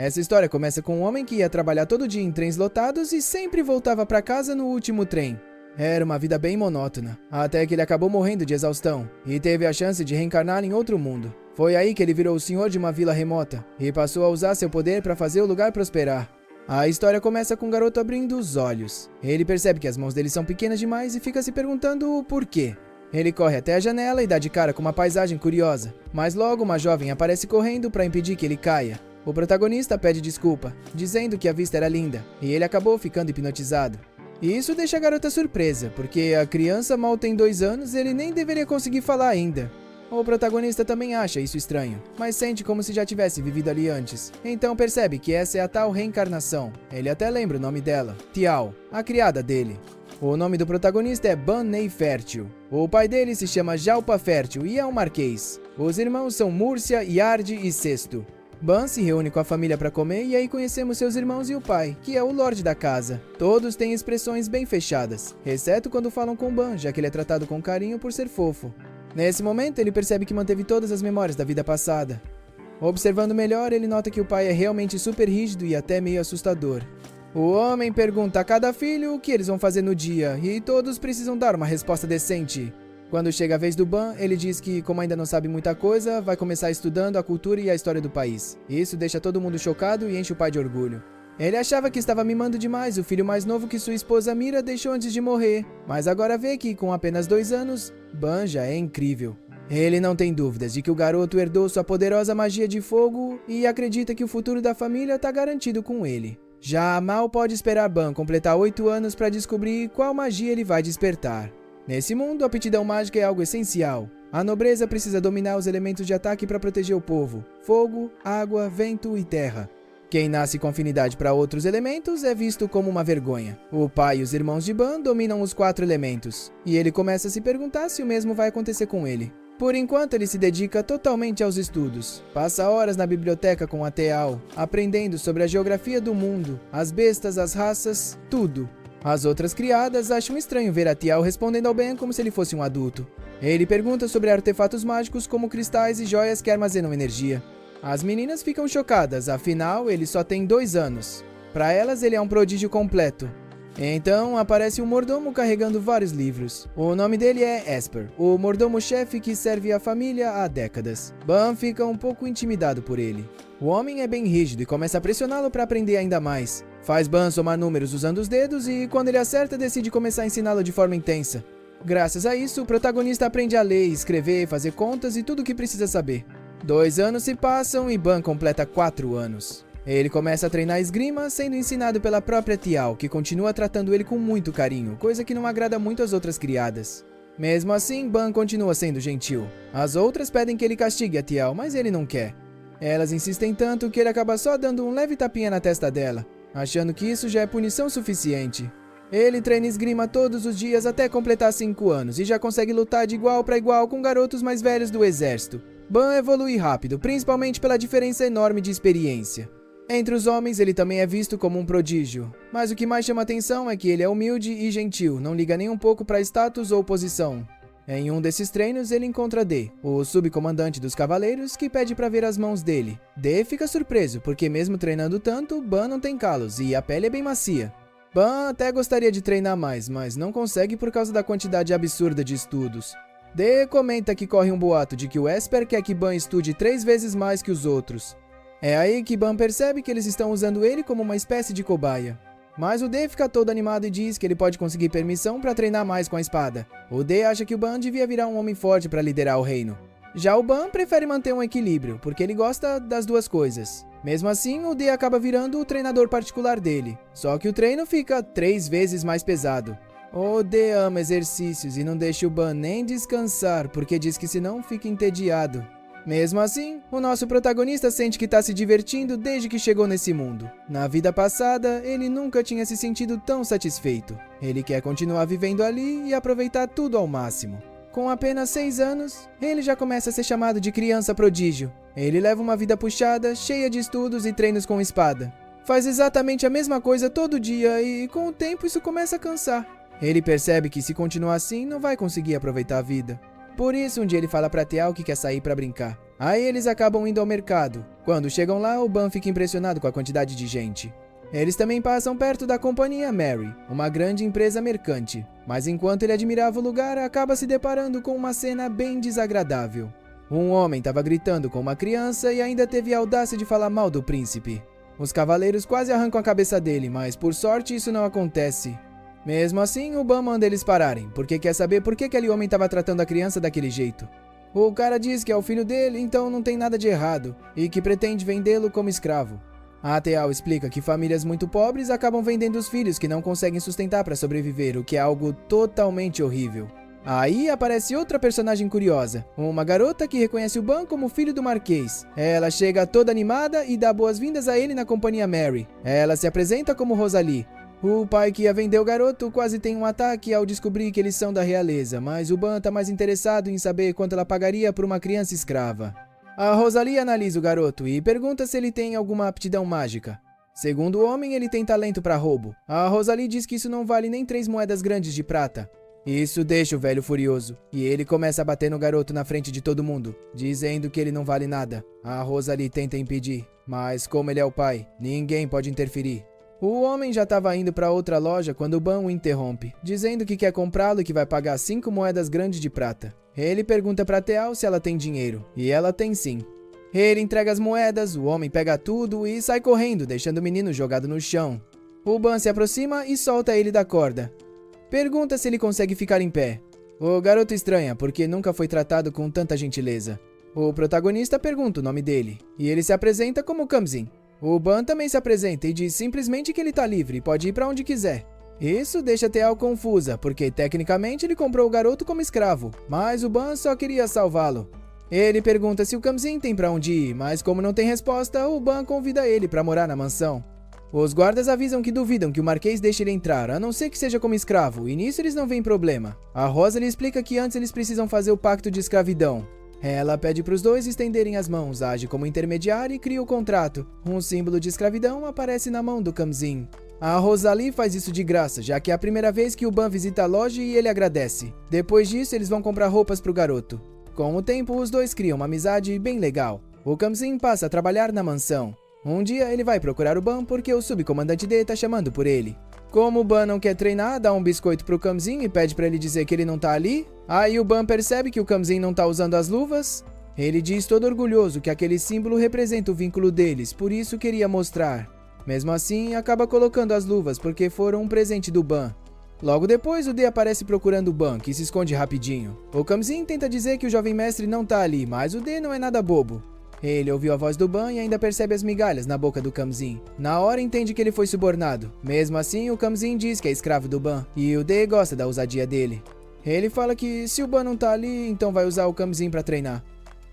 Essa história começa com um homem que ia trabalhar todo dia em trens lotados e sempre voltava para casa no último trem. Era uma vida bem monótona, até que ele acabou morrendo de exaustão e teve a chance de reencarnar em outro mundo. Foi aí que ele virou o senhor de uma vila remota e passou a usar seu poder para fazer o lugar prosperar. A história começa com o garoto abrindo os olhos. Ele percebe que as mãos dele são pequenas demais e fica se perguntando o porquê. Ele corre até a janela e dá de cara com uma paisagem curiosa, mas logo uma jovem aparece correndo para impedir que ele caia. O protagonista pede desculpa, dizendo que a vista era linda, e ele acabou ficando hipnotizado. E isso deixa a garota surpresa, porque a criança mal tem 2 anos e ele nem deveria conseguir falar ainda. O protagonista também acha isso estranho, mas sente como se já tivesse vivido ali antes. Então percebe que essa é a tal reencarnação. Ele até lembra o nome dela, Tial, a criada dele. O nome do protagonista é Ban Ney Fértil. O pai dele se chama Jalpa Fértil e é um marquês. Os irmãos são Múrcia, Yardi e Cesto. Ban se reúne com a família para comer e aí conhecemos seus irmãos e o pai, que é o Lorde da casa. Todos têm expressões bem fechadas, exceto quando falam com Ban, já que ele é tratado com carinho por ser fofo. Nesse momento, ele percebe que manteve todas as memórias da vida passada. Observando melhor, ele nota que o pai é realmente super rígido e até meio assustador. O homem pergunta a cada filho o que eles vão fazer no dia, e todos precisam dar uma resposta decente. Quando chega a vez do Ban, ele diz que, como ainda não sabe muita coisa, vai começar estudando a cultura e a história do país. Isso deixa todo mundo chocado e enche o pai de orgulho. Ele achava que estava mimando demais o filho mais novo que sua esposa Mira deixou antes de morrer, mas agora vê que, com apenas 2 anos, Ban já é incrível. Ele não tem dúvidas de que o garoto herdou sua poderosa magia de fogo e acredita que o futuro da família está garantido com ele. Já mal pode esperar Ban completar 8 anos para descobrir qual magia ele vai despertar. Nesse mundo, a aptidão mágica é algo essencial. A nobreza precisa dominar os elementos de ataque para proteger o povo: fogo, água, vento e terra. Quem nasce com afinidade para outros elementos é visto como uma vergonha. O pai e os irmãos de Ban dominam os 4 elementos, e ele começa a se perguntar se o mesmo vai acontecer com ele. Por enquanto, ele se dedica totalmente aos estudos. Passa horas na biblioteca com a Teal, aprendendo sobre a geografia do mundo, as bestas, as raças, tudo. As outras criadas acham estranho ver a Tial respondendo ao Ben como se ele fosse um adulto. Ele pergunta sobre artefatos mágicos como cristais e joias que armazenam energia. As meninas ficam chocadas, afinal ele só tem 2 anos. Para elas ele é um prodígio completo. Então aparece um mordomo carregando vários livros. O nome dele é Esper, o mordomo-chefe que serve a família há décadas. Ban fica um pouco intimidado por ele. O homem é bem rígido e começa a pressioná-lo para aprender ainda mais. Faz Ban somar números usando os dedos e, quando ele acerta, decide começar a ensiná-lo de forma intensa. Graças a isso, o protagonista aprende a ler, escrever, fazer contas e tudo o que precisa saber. 2 anos se passam e Ban completa 4 anos. Ele começa a treinar esgrima, sendo ensinado pela própria Tial, que continua tratando ele com muito carinho, coisa que não agrada muito às outras criadas. Mesmo assim, Ban continua sendo gentil. As outras pedem que ele castigue a Tial, mas ele não quer. Elas insistem tanto que ele acaba só dando um leve tapinha na testa dela, achando que isso já é punição suficiente. Ele treina esgrima todos os dias até completar 5 anos e já consegue lutar de igual para igual com garotos mais velhos do exército. Ban evolui rápido, principalmente pela diferença enorme de experiência. Entre os homens, ele também é visto como um prodígio, mas o que mais chama atenção é que ele é humilde e gentil, não liga nem um pouco para status ou posição. Em um desses treinos, ele encontra D, o subcomandante dos cavaleiros, que pede para ver as mãos dele. D fica surpreso, porque mesmo treinando tanto, Ban não tem calos e a pele é bem macia. Ban até gostaria de treinar mais, mas não consegue por causa da quantidade absurda de estudos. D comenta que corre um boato de que o Esper quer que Ban estude 3 vezes mais que os outros. É aí que Ban percebe que eles estão usando ele como uma espécie de cobaia. Mas o D fica todo animado e diz que ele pode conseguir permissão para treinar mais com a espada. O D acha que o Ban devia virar um homem forte para liderar o reino. Já o Ban prefere manter um equilíbrio, porque ele gosta das 2 coisas. Mesmo assim, o D acaba virando o treinador particular dele. Só que o treino fica 3 vezes mais pesado. O D ama exercícios e não deixa o Ban nem descansar, porque diz que senão fica entediado. Mesmo assim, o nosso protagonista sente que está se divertindo desde que chegou nesse mundo. Na vida passada, ele nunca tinha se sentido tão satisfeito. Ele quer continuar vivendo ali e aproveitar tudo ao máximo. Com apenas 6 anos, ele já começa a ser chamado de criança prodígio. Ele leva uma vida puxada, cheia de estudos e treinos com espada. Faz exatamente a mesma coisa todo dia e, com o tempo, isso começa a cansar. Ele percebe que, se continuar assim, não vai conseguir aproveitar a vida. Por isso, um dia ele fala pra Tial que quer sair pra brincar. Aí eles acabam indo ao mercado. Quando chegam lá, o Ban fica impressionado com a quantidade de gente. Eles também passam perto da companhia Mary, uma grande empresa mercante. Mas enquanto ele admirava o lugar, acaba se deparando com uma cena bem desagradável. Um homem estava gritando com uma criança e ainda teve a audácia de falar mal do príncipe. Os cavaleiros quase arrancam a cabeça dele, mas por sorte isso não acontece. Mesmo assim, o Ban manda eles pararem, porque quer saber por que aquele homem estava tratando a criança daquele jeito. O cara diz que é o filho dele, então não tem nada de errado, e que pretende vendê-lo como escravo. A Teal explica que famílias muito pobres acabam vendendo os filhos que não conseguem sustentar para sobreviver, o que é algo totalmente horrível. Aí aparece outra personagem curiosa, uma garota que reconhece o Ban como filho do Marquês. Ela chega toda animada e dá boas-vindas a ele na companhia Mary. Ela se apresenta como Rosalie. O pai que ia vender o garoto quase tem um ataque ao descobrir que eles são da realeza, mas o Ban tá mais interessado em saber quanto ela pagaria por uma criança escrava. A Rosalie analisa o garoto e pergunta se ele tem alguma aptidão mágica. Segundo o homem, ele tem talento para roubo. A Rosalie diz que isso não vale nem 3 moedas grandes de prata. Isso deixa o velho furioso, e ele começa a bater no garoto na frente de todo mundo, dizendo que ele não vale nada. A Rosalie tenta impedir, mas como ele é o pai, ninguém pode interferir. O homem já estava indo para outra loja quando o Ban o interrompe, dizendo que quer comprá-lo e que vai pagar 5 moedas grandes de prata. Ele pergunta para Teal se ela tem dinheiro, e ela tem sim. Ele entrega as moedas, o homem pega tudo e sai correndo, deixando o menino jogado no chão. O Ban se aproxima e solta ele da corda. Pergunta se ele consegue ficar em pé. O garoto estranha, porque nunca foi tratado com tanta gentileza. O protagonista pergunta o nome dele, e ele se apresenta como Kamzin. O Ban também se apresenta e diz simplesmente que ele tá livre e pode ir pra onde quiser. Isso deixa Teal confusa, porque tecnicamente ele comprou o garoto como escravo, mas o Ban só queria salvá-lo. Ele pergunta se o Kamzin tem pra onde ir, mas como não tem resposta, o Ban convida ele pra morar na mansão. Os guardas avisam que duvidam que o Marquês deixe ele entrar, a não ser que seja como escravo, e nisso eles não veem problema. A Rosa lhe explica que antes eles precisam fazer o pacto de escravidão. Ela pede para os dois estenderem as mãos, age como intermediária e cria o contrato. Um símbolo de escravidão aparece na mão do Kamzin. A Rosalie faz isso de graça, já que é a primeira vez que o Ban visita a loja e ele agradece. Depois disso, eles vão comprar roupas para o garoto. Com o tempo, os dois criam uma amizade bem legal. O Kamzin passa a trabalhar na mansão. Um dia, ele vai procurar o Ban porque o subcomandante D tá chamando por ele. Como o Ban não quer treinar, dá um biscoito pro Kamzin e pede pra ele dizer que ele não tá ali. Aí o Ban percebe que o Kamzin não tá usando as luvas. Ele diz todo orgulhoso que aquele símbolo representa o vínculo deles, por isso queria mostrar. Mesmo assim, acaba colocando as luvas porque foram um presente do Ban. Logo depois, o D aparece procurando o Ban, que se esconde rapidinho. O Kamzin tenta dizer que o jovem mestre não tá ali, mas o D não é nada bobo. Ele ouviu a voz do Ban e ainda percebe as migalhas na boca do Kamzin. Na hora entende que ele foi subornado. Mesmo assim, o Kamzin diz que é escravo do Ban, e o D gosta da ousadia dele. Ele fala que se o Ban não tá ali, então vai usar o Kamzin pra treinar.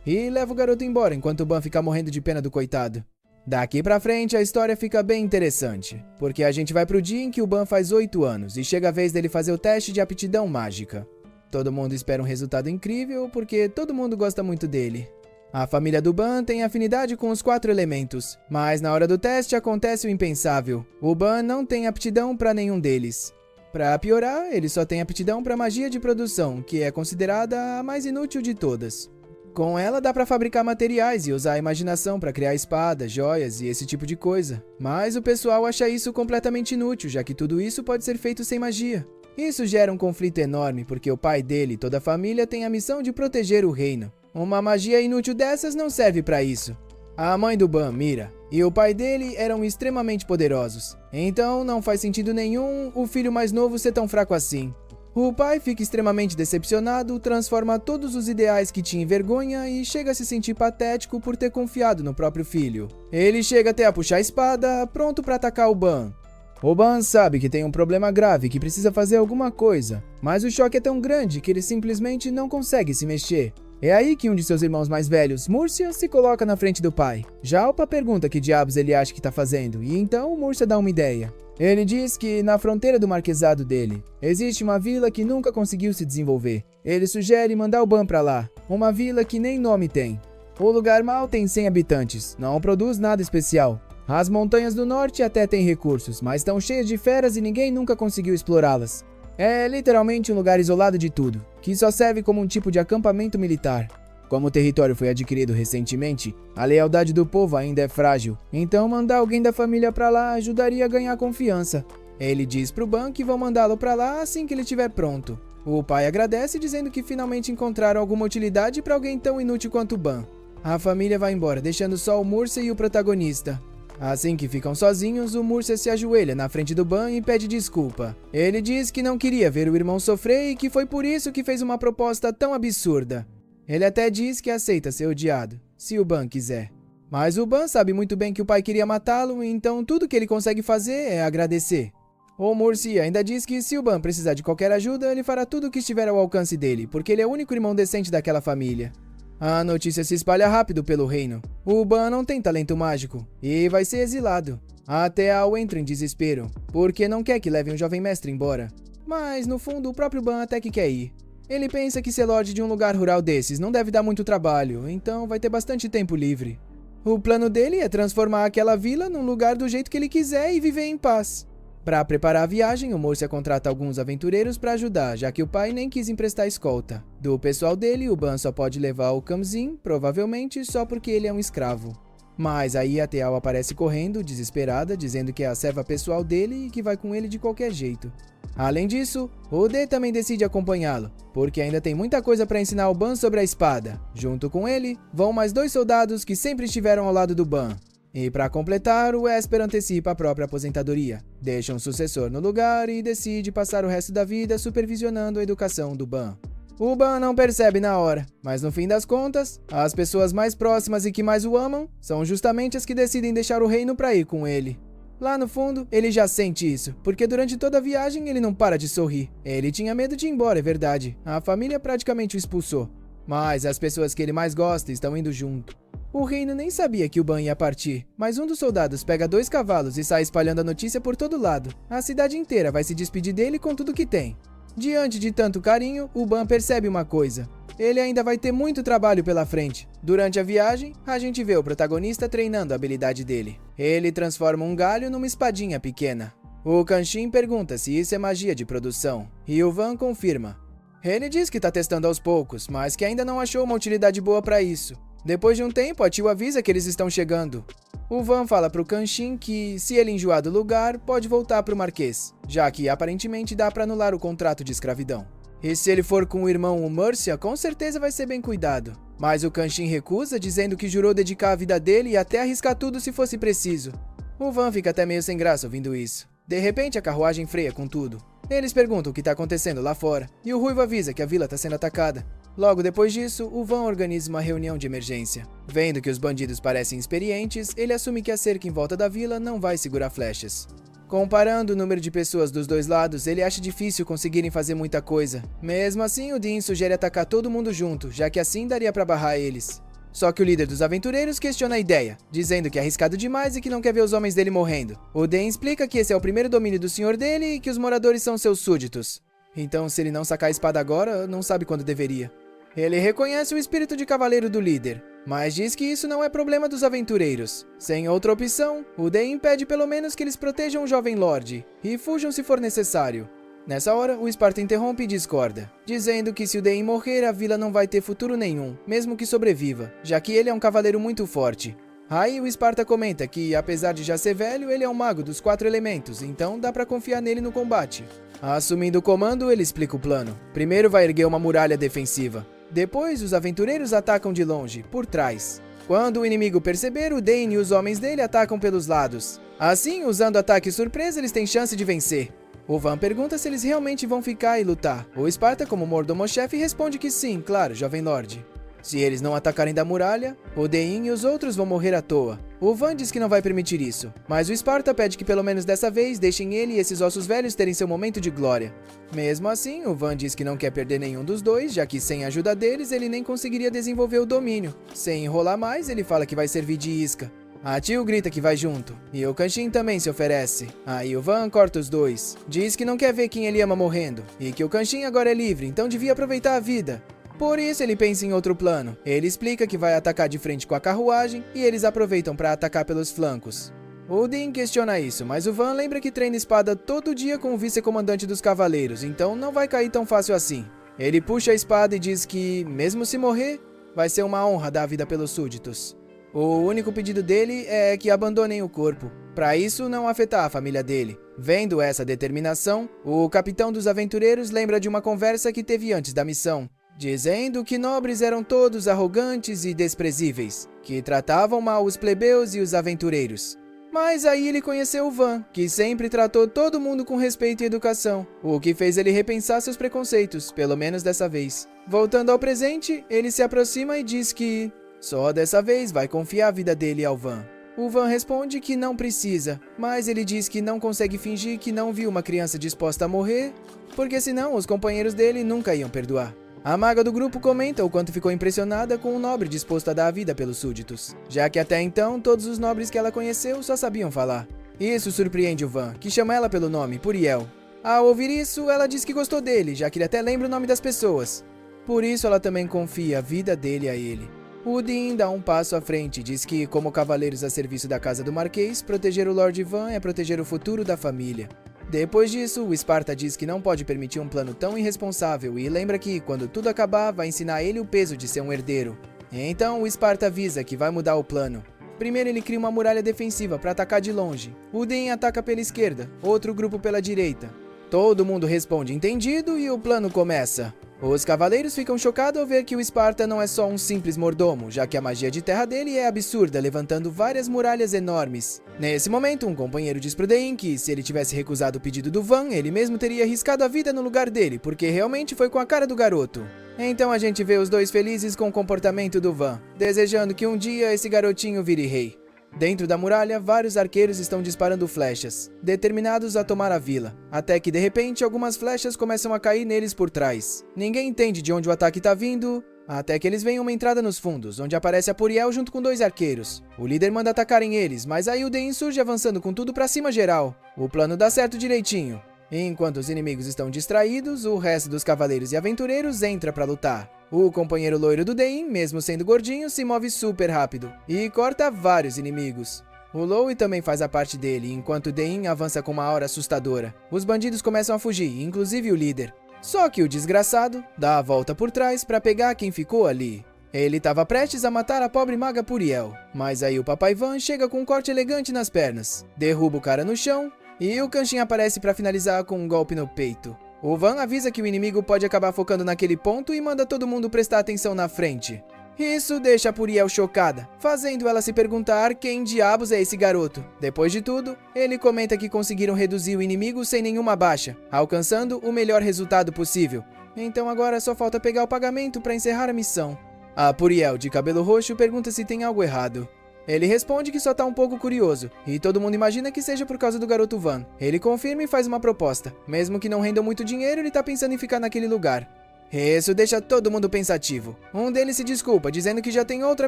E leva o garoto embora, enquanto o Ban fica morrendo de pena do coitado. Daqui pra frente, a história fica bem interessante, porque a gente vai pro dia em que o Ban faz 8 anos, e chega a vez dele fazer o teste de aptidão mágica. Todo mundo espera um resultado incrível, porque todo mundo gosta muito dele. A família do Ban tem afinidade com os 4 elementos, mas na hora do teste acontece o impensável. O Ban não tem aptidão para nenhum deles. Para piorar, ele só tem aptidão para magia de produção, que é considerada a mais inútil de todas. Com ela dá para fabricar materiais e usar a imaginação para criar espadas, joias e esse tipo de coisa. Mas o pessoal acha isso completamente inútil, já que tudo isso pode ser feito sem magia. Isso gera um conflito enorme, porque o pai dele e toda a família têm a missão de proteger o reino. Uma magia inútil dessas não serve para isso. A mãe do Ban, Mira, e o pai dele eram extremamente poderosos. Então não faz sentido nenhum o filho mais novo ser tão fraco assim. O pai fica extremamente decepcionado, transforma todos os ideais que tinha em vergonha e chega a se sentir patético por ter confiado no próprio filho. Ele chega até a puxar a espada, pronto para atacar o Ban. O Ban sabe que tem um problema grave e que precisa fazer alguma coisa, mas o choque é tão grande que ele simplesmente não consegue se mexer. É aí que um de seus irmãos mais velhos, Múrcia, se coloca na frente do pai. Jalpa pergunta que diabos ele acha que tá fazendo, e então o Múrcia dá uma ideia. Ele diz que na fronteira do marquesado dele, existe uma vila que nunca conseguiu se desenvolver. Ele sugere mandar o Ban pra lá, uma vila que nem nome tem. O lugar mal tem 100 habitantes, não produz nada especial. As montanhas do norte até têm recursos, mas estão cheias de feras e ninguém nunca conseguiu explorá-las. É literalmente um lugar isolado de tudo, que só serve como um tipo de acampamento militar. Como o território foi adquirido recentemente, a lealdade do povo ainda é frágil, então mandar alguém da família pra lá ajudaria a ganhar confiança. Ele diz pro Ban que vão mandá-lo pra lá assim que ele estiver pronto. O pai agradece dizendo que finalmente encontraram alguma utilidade pra alguém tão inútil quanto o Ban. A família vai embora, deixando só o Murcia e o protagonista. Assim que ficam sozinhos, o Murcia se ajoelha na frente do Ban e pede desculpa. Ele diz que não queria ver o irmão sofrer e que foi por isso que fez uma proposta tão absurda. Ele até diz que aceita ser odiado, se o Ban quiser. Mas o Ban sabe muito bem que o pai queria matá-lo, então tudo que ele consegue fazer é agradecer. O Murcia ainda diz que se o Ban precisar de qualquer ajuda, ele fará tudo o que estiver ao alcance dele, porque ele é o único irmão decente daquela família. A notícia se espalha rápido pelo reino. O Ban não tem talento mágico e vai ser exilado. A Teal entra em desespero, porque não quer que leve um jovem mestre embora. Mas, no fundo, o próprio Ban até que quer ir. Ele pensa que ser lorde de um lugar rural desses não deve dar muito trabalho, então vai ter bastante tempo livre. O plano dele é transformar aquela vila num lugar do jeito que ele quiser e viver em paz. Para preparar a viagem, o Murcia contrata alguns aventureiros para ajudar, já que o pai nem quis emprestar escolta. Do pessoal dele, o Ban só pode levar o Kamzin, provavelmente só porque ele é um escravo. Mas aí a Teal aparece correndo, desesperada, dizendo que é a serva pessoal dele e que vai com ele de qualquer jeito. Além disso, o D também decide acompanhá-lo, porque ainda tem muita coisa para ensinar o Ban sobre a espada. Junto com ele, vão mais 2 soldados que sempre estiveram ao lado do Ban. E para completar, o Esper antecipa a própria aposentadoria, deixa um sucessor no lugar e decide passar o resto da vida supervisionando a educação do Ban. O Ban não percebe na hora, mas no fim das contas, as pessoas mais próximas e que mais o amam são justamente as que decidem deixar o reino para ir com ele. Lá no fundo, ele já sente isso, porque durante toda a viagem ele não para de sorrir. Ele tinha medo de ir embora, é verdade. A família praticamente o expulsou. Mas as pessoas que ele mais gosta estão indo junto. O reino nem sabia que o Ban ia partir, mas um dos soldados pega 2 cavalos e sai espalhando a notícia por todo lado. A cidade inteira vai se despedir dele com tudo que tem. Diante de tanto carinho, o Ban percebe uma coisa. Ele ainda vai ter muito trabalho pela frente. Durante a viagem, a gente vê o protagonista treinando a habilidade dele. Ele transforma um galho numa espadinha pequena. O Kenshin pergunta se isso é magia de produção, e o Van confirma. Ele diz que tá testando aos poucos, mas que ainda não achou uma utilidade boa para isso. Depois de um tempo, a tio avisa que eles estão chegando. O Van fala pro Kenshin que, se ele enjoar do lugar, pode voltar pro Marquês, já que aparentemente dá para anular o contrato de escravidão. E se ele for com o irmão o Murcia, com certeza vai ser bem cuidado. Mas o Kenshin recusa, dizendo que jurou dedicar a vida dele e até arriscar tudo se fosse preciso. O Van fica até meio sem graça ouvindo isso. De repente, a carruagem freia com tudo. Eles perguntam o que está acontecendo lá fora, e o Ruivo avisa que a vila está sendo atacada. Logo depois disso, o Van organiza uma reunião de emergência. Vendo que os bandidos parecem experientes, ele assume que a cerca em volta da vila não vai segurar flechas. Comparando o número de pessoas dos dois lados, ele acha difícil conseguirem fazer muita coisa. Mesmo assim, o Dean sugere atacar todo mundo junto, já que assim daria para barrar eles. Só que o líder dos aventureiros questiona a ideia, dizendo que é arriscado demais e que não quer ver os homens dele morrendo. O Dean explica que esse é o primeiro domínio do senhor dele e que os moradores são seus súditos. Então, se ele não sacar a espada agora, não sabe quando deveria. Ele reconhece o espírito de cavaleiro do líder, mas diz que isso não é problema dos aventureiros. Sem outra opção, o Dean pede pelo menos que eles protejam o jovem Lorde e fujam se for necessário. Nessa hora, o Esparta interrompe e discorda, dizendo que se o Dean morrer, a vila não vai ter futuro nenhum, mesmo que sobreviva, já que ele é um cavaleiro muito forte. Aí o Esparta comenta que, apesar de já ser velho, ele é um mago dos 4 elementos, então dá pra confiar nele no combate. Assumindo o comando, ele explica o plano. Primeiro vai erguer uma muralha defensiva. Depois, os aventureiros atacam de longe, por trás. Quando o inimigo perceber, o Dane e os homens dele atacam pelos lados. Assim, usando ataque surpresa, eles têm chance de vencer. O Van pergunta se eles realmente vão ficar e lutar. O Esparta, como mordomo-chefe, responde que sim, claro, jovem lorde. Se eles não atacarem da muralha, o Dein e os outros vão morrer à toa. O Van diz que não vai permitir isso, mas o Esparta pede que pelo menos dessa vez deixem ele e esses ossos velhos terem seu momento de glória. Mesmo assim, o Van diz que não quer perder nenhum dos dois, já que sem a ajuda deles ele nem conseguiria desenvolver o domínio. Sem enrolar mais, ele fala que vai servir de isca. A tio grita que vai junto, e o Kenshin também se oferece. Aí o Van corta os dois. Diz que não quer ver quem ele ama morrendo, e que o Kenshin agora é livre, então devia aproveitar a vida. Por isso ele pensa em outro plano. Ele explica que vai atacar de frente com a carruagem, e eles aproveitam para atacar pelos flancos. O Dean questiona isso, mas o Van lembra que treina espada todo dia com o vice-comandante dos cavaleiros, então não vai cair tão fácil assim. Ele puxa a espada e diz que, mesmo se morrer, Vai ser uma honra dar a vida pelos súditos. O único pedido dele é que abandonem o corpo, para isso não afetar a família dele. Vendo essa determinação, o capitão dos aventureiros lembra de uma conversa que teve antes da missão, dizendo que nobres eram todos arrogantes e desprezíveis, que tratavam mal os plebeus e os aventureiros. Mas aí ele conheceu o Van, que sempre tratou todo mundo com respeito e educação, o que fez ele repensar seus preconceitos, pelo menos dessa vez. Voltando ao presente, ele se aproxima e diz que só dessa vez vai confiar a vida dele ao Van. O Van responde que não precisa, mas ele diz que não consegue fingir que não viu uma criança disposta a morrer, porque senão os companheiros dele nunca iam perdoar. A maga do grupo comenta o quanto ficou impressionada com o nobre disposto a dar a vida pelos súditos, já que até então todos os nobres que ela conheceu só sabiam falar. Isso surpreende o Van, que chama ela pelo nome, Puriel. Ao ouvir isso, ela diz que gostou dele, já que ele até lembra o nome das pessoas. Por isso ela também confia a vida dele a ele. O Dean dá um passo à frente e diz que, como cavaleiros a serviço da casa do Marquês, proteger o Lord Van é proteger o futuro da família. Depois disso, o Esparta diz que não pode permitir um plano tão irresponsável e lembra que, quando tudo acabar, vai ensinar ele o peso de ser um herdeiro. Então, o Esparta avisa que vai mudar o plano. Primeiro ele cria uma muralha defensiva para atacar de longe. O Dean ataca pela esquerda, outro grupo pela direita. Todo mundo responde entendido e o plano começa. Os cavaleiros ficam chocados ao ver que o Esparta não é só um simples mordomo, já que a magia de terra dele é absurda, levantando várias muralhas enormes. Nesse momento, um companheiro diz pro Dean que, se ele tivesse recusado o pedido do Van, ele mesmo teria arriscado a vida no lugar dele, porque realmente foi com a cara do garoto. Então a gente vê os dois felizes com o comportamento do Van, desejando que um dia esse garotinho vire rei. Dentro da muralha, vários arqueiros estão disparando flechas, determinados a tomar a vila, até que de repente algumas flechas começam a cair neles por trás. Ninguém entende de onde o ataque está vindo, até que eles veem uma entrada nos fundos, onde aparece a Puriel junto com 2 arqueiros. O líder manda atacarem eles, mas aí o Dean surge avançando com tudo pra cima geral. O plano dá certo direitinho. Enquanto os inimigos estão distraídos, o resto dos cavaleiros e aventureiros entra pra lutar. O companheiro loiro do Dean, mesmo sendo gordinho, se move super rápido e corta vários inimigos. O Lowe também faz a parte dele, enquanto Dean avança com uma aura assustadora. Os bandidos começam a fugir, inclusive o líder. Só que o desgraçado dá a volta por trás pra pegar quem ficou ali. Ele estava prestes a matar a pobre maga Puriel, mas aí o Papai Van chega com um corte elegante nas pernas, derruba o cara no chão e o Kenshin aparece pra finalizar com um golpe no peito. O Van avisa que o inimigo pode acabar focando naquele ponto e manda todo mundo prestar atenção na frente. Isso deixa a Puriel chocada, fazendo ela se perguntar quem diabos é esse garoto. Depois de tudo, ele comenta que conseguiram reduzir o inimigo sem nenhuma baixa, alcançando o melhor resultado possível. Então agora só falta pegar o pagamento para encerrar a missão. A Puriel, de cabelo roxo, pergunta se tem algo errado. Ele responde que só tá um pouco curioso, e todo mundo imagina que seja por causa do garoto Van. Ele confirma e faz uma proposta. Mesmo que não rendam muito dinheiro, ele tá pensando em ficar naquele lugar. Isso deixa todo mundo pensativo. Um deles se desculpa, dizendo que já tem outra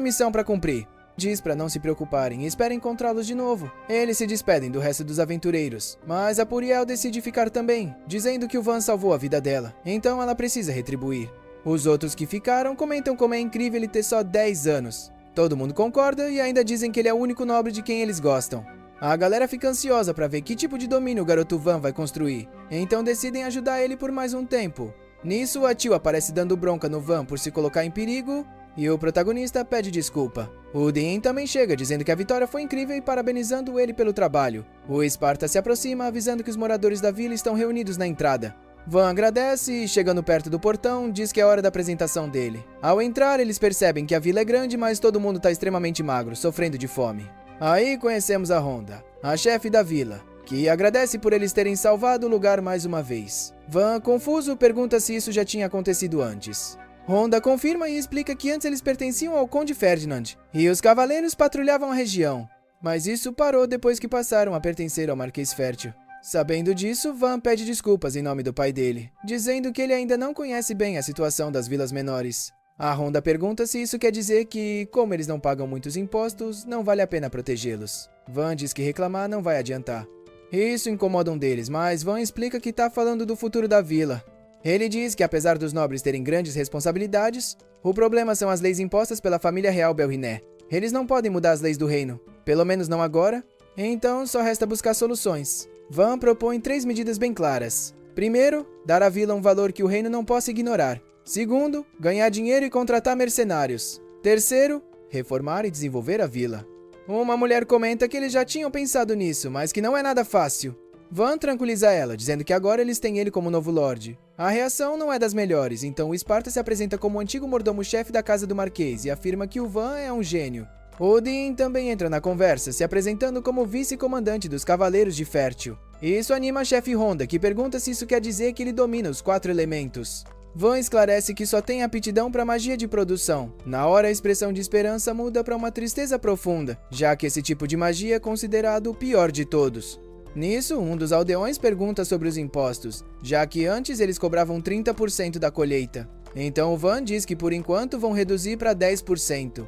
missão pra cumprir. Diz pra não se preocuparem e espera encontrá-los de novo. Eles se despedem do resto dos aventureiros, mas a Puriel decide ficar também, dizendo que o Van salvou a vida dela, então ela precisa retribuir. Os outros que ficaram comentam como é incrível ele ter só 10 anos. Todo mundo concorda e ainda dizem que ele é o único nobre de quem eles gostam. A galera fica ansiosa pra ver que tipo de domínio o garoto Van vai construir, então decidem ajudar ele por mais um tempo. Nisso, a Tio aparece dando bronca no Van por se colocar em perigo, e o protagonista pede desculpa. O Dean também chega, dizendo que a vitória foi incrível e parabenizando ele pelo trabalho. O Esparta se aproxima, avisando que os moradores da vila estão reunidos na entrada. Van agradece e, chegando perto do portão, diz que é hora da apresentação dele. Ao entrar, eles percebem que a vila é grande, mas todo mundo está extremamente magro, sofrendo de fome. Aí conhecemos a Honda, a chefe da vila, que agradece por eles terem salvado o lugar mais uma vez. Van, confuso, pergunta se isso já tinha acontecido antes. Honda confirma e explica que antes eles pertenciam ao Conde Ferdinand, e os cavaleiros patrulhavam a região. Mas isso parou depois que passaram a pertencer ao Marquês Fértil. Sabendo disso, Van pede desculpas em nome do pai dele, dizendo que ele ainda não conhece bem a situação das vilas menores. A Honda pergunta se isso quer dizer que, como eles não pagam muitos impostos, não vale a pena protegê-los. Van diz que reclamar não vai adiantar. Isso incomoda um deles, mas Van explica que tá falando do futuro da vila. Ele diz que apesar dos nobres terem grandes responsabilidades, o problema são as leis impostas pela família real Belriné. Eles não podem mudar as leis do reino, pelo menos não agora, então só resta buscar soluções. Van propõe 3 medidas bem claras. Primeiro, dar à vila um valor que o reino não possa ignorar. Segundo, ganhar dinheiro e contratar mercenários. Terceiro, reformar e desenvolver a vila. Uma mulher comenta que eles já tinham pensado nisso, mas que não é nada fácil. Van tranquiliza ela, dizendo que agora eles têm ele como novo Lorde. A reação não é das melhores, então o Esparta se apresenta como o antigo mordomo-chefe da casa do Marquês e afirma que o Van é um gênio. Odin também entra na conversa, se apresentando como vice-comandante dos Cavaleiros de Fértil. Isso anima a chefe Honda, que pergunta se isso quer dizer que ele domina os 4 elementos. Van esclarece que só tem aptidão para magia de produção. Na hora, a expressão de esperança muda para uma tristeza profunda, já que esse tipo de magia é considerado o pior de todos. Nisso, um dos aldeões pergunta sobre os impostos, já que antes eles cobravam 30% da colheita. Então o Van diz que por enquanto vão reduzir para 10%.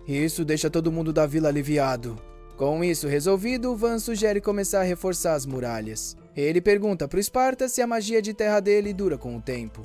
Isso deixa todo mundo da vila aliviado. Com isso resolvido, o Van sugere começar a reforçar as muralhas. Ele pergunta para o Esparta se a magia de terra dele dura com o tempo.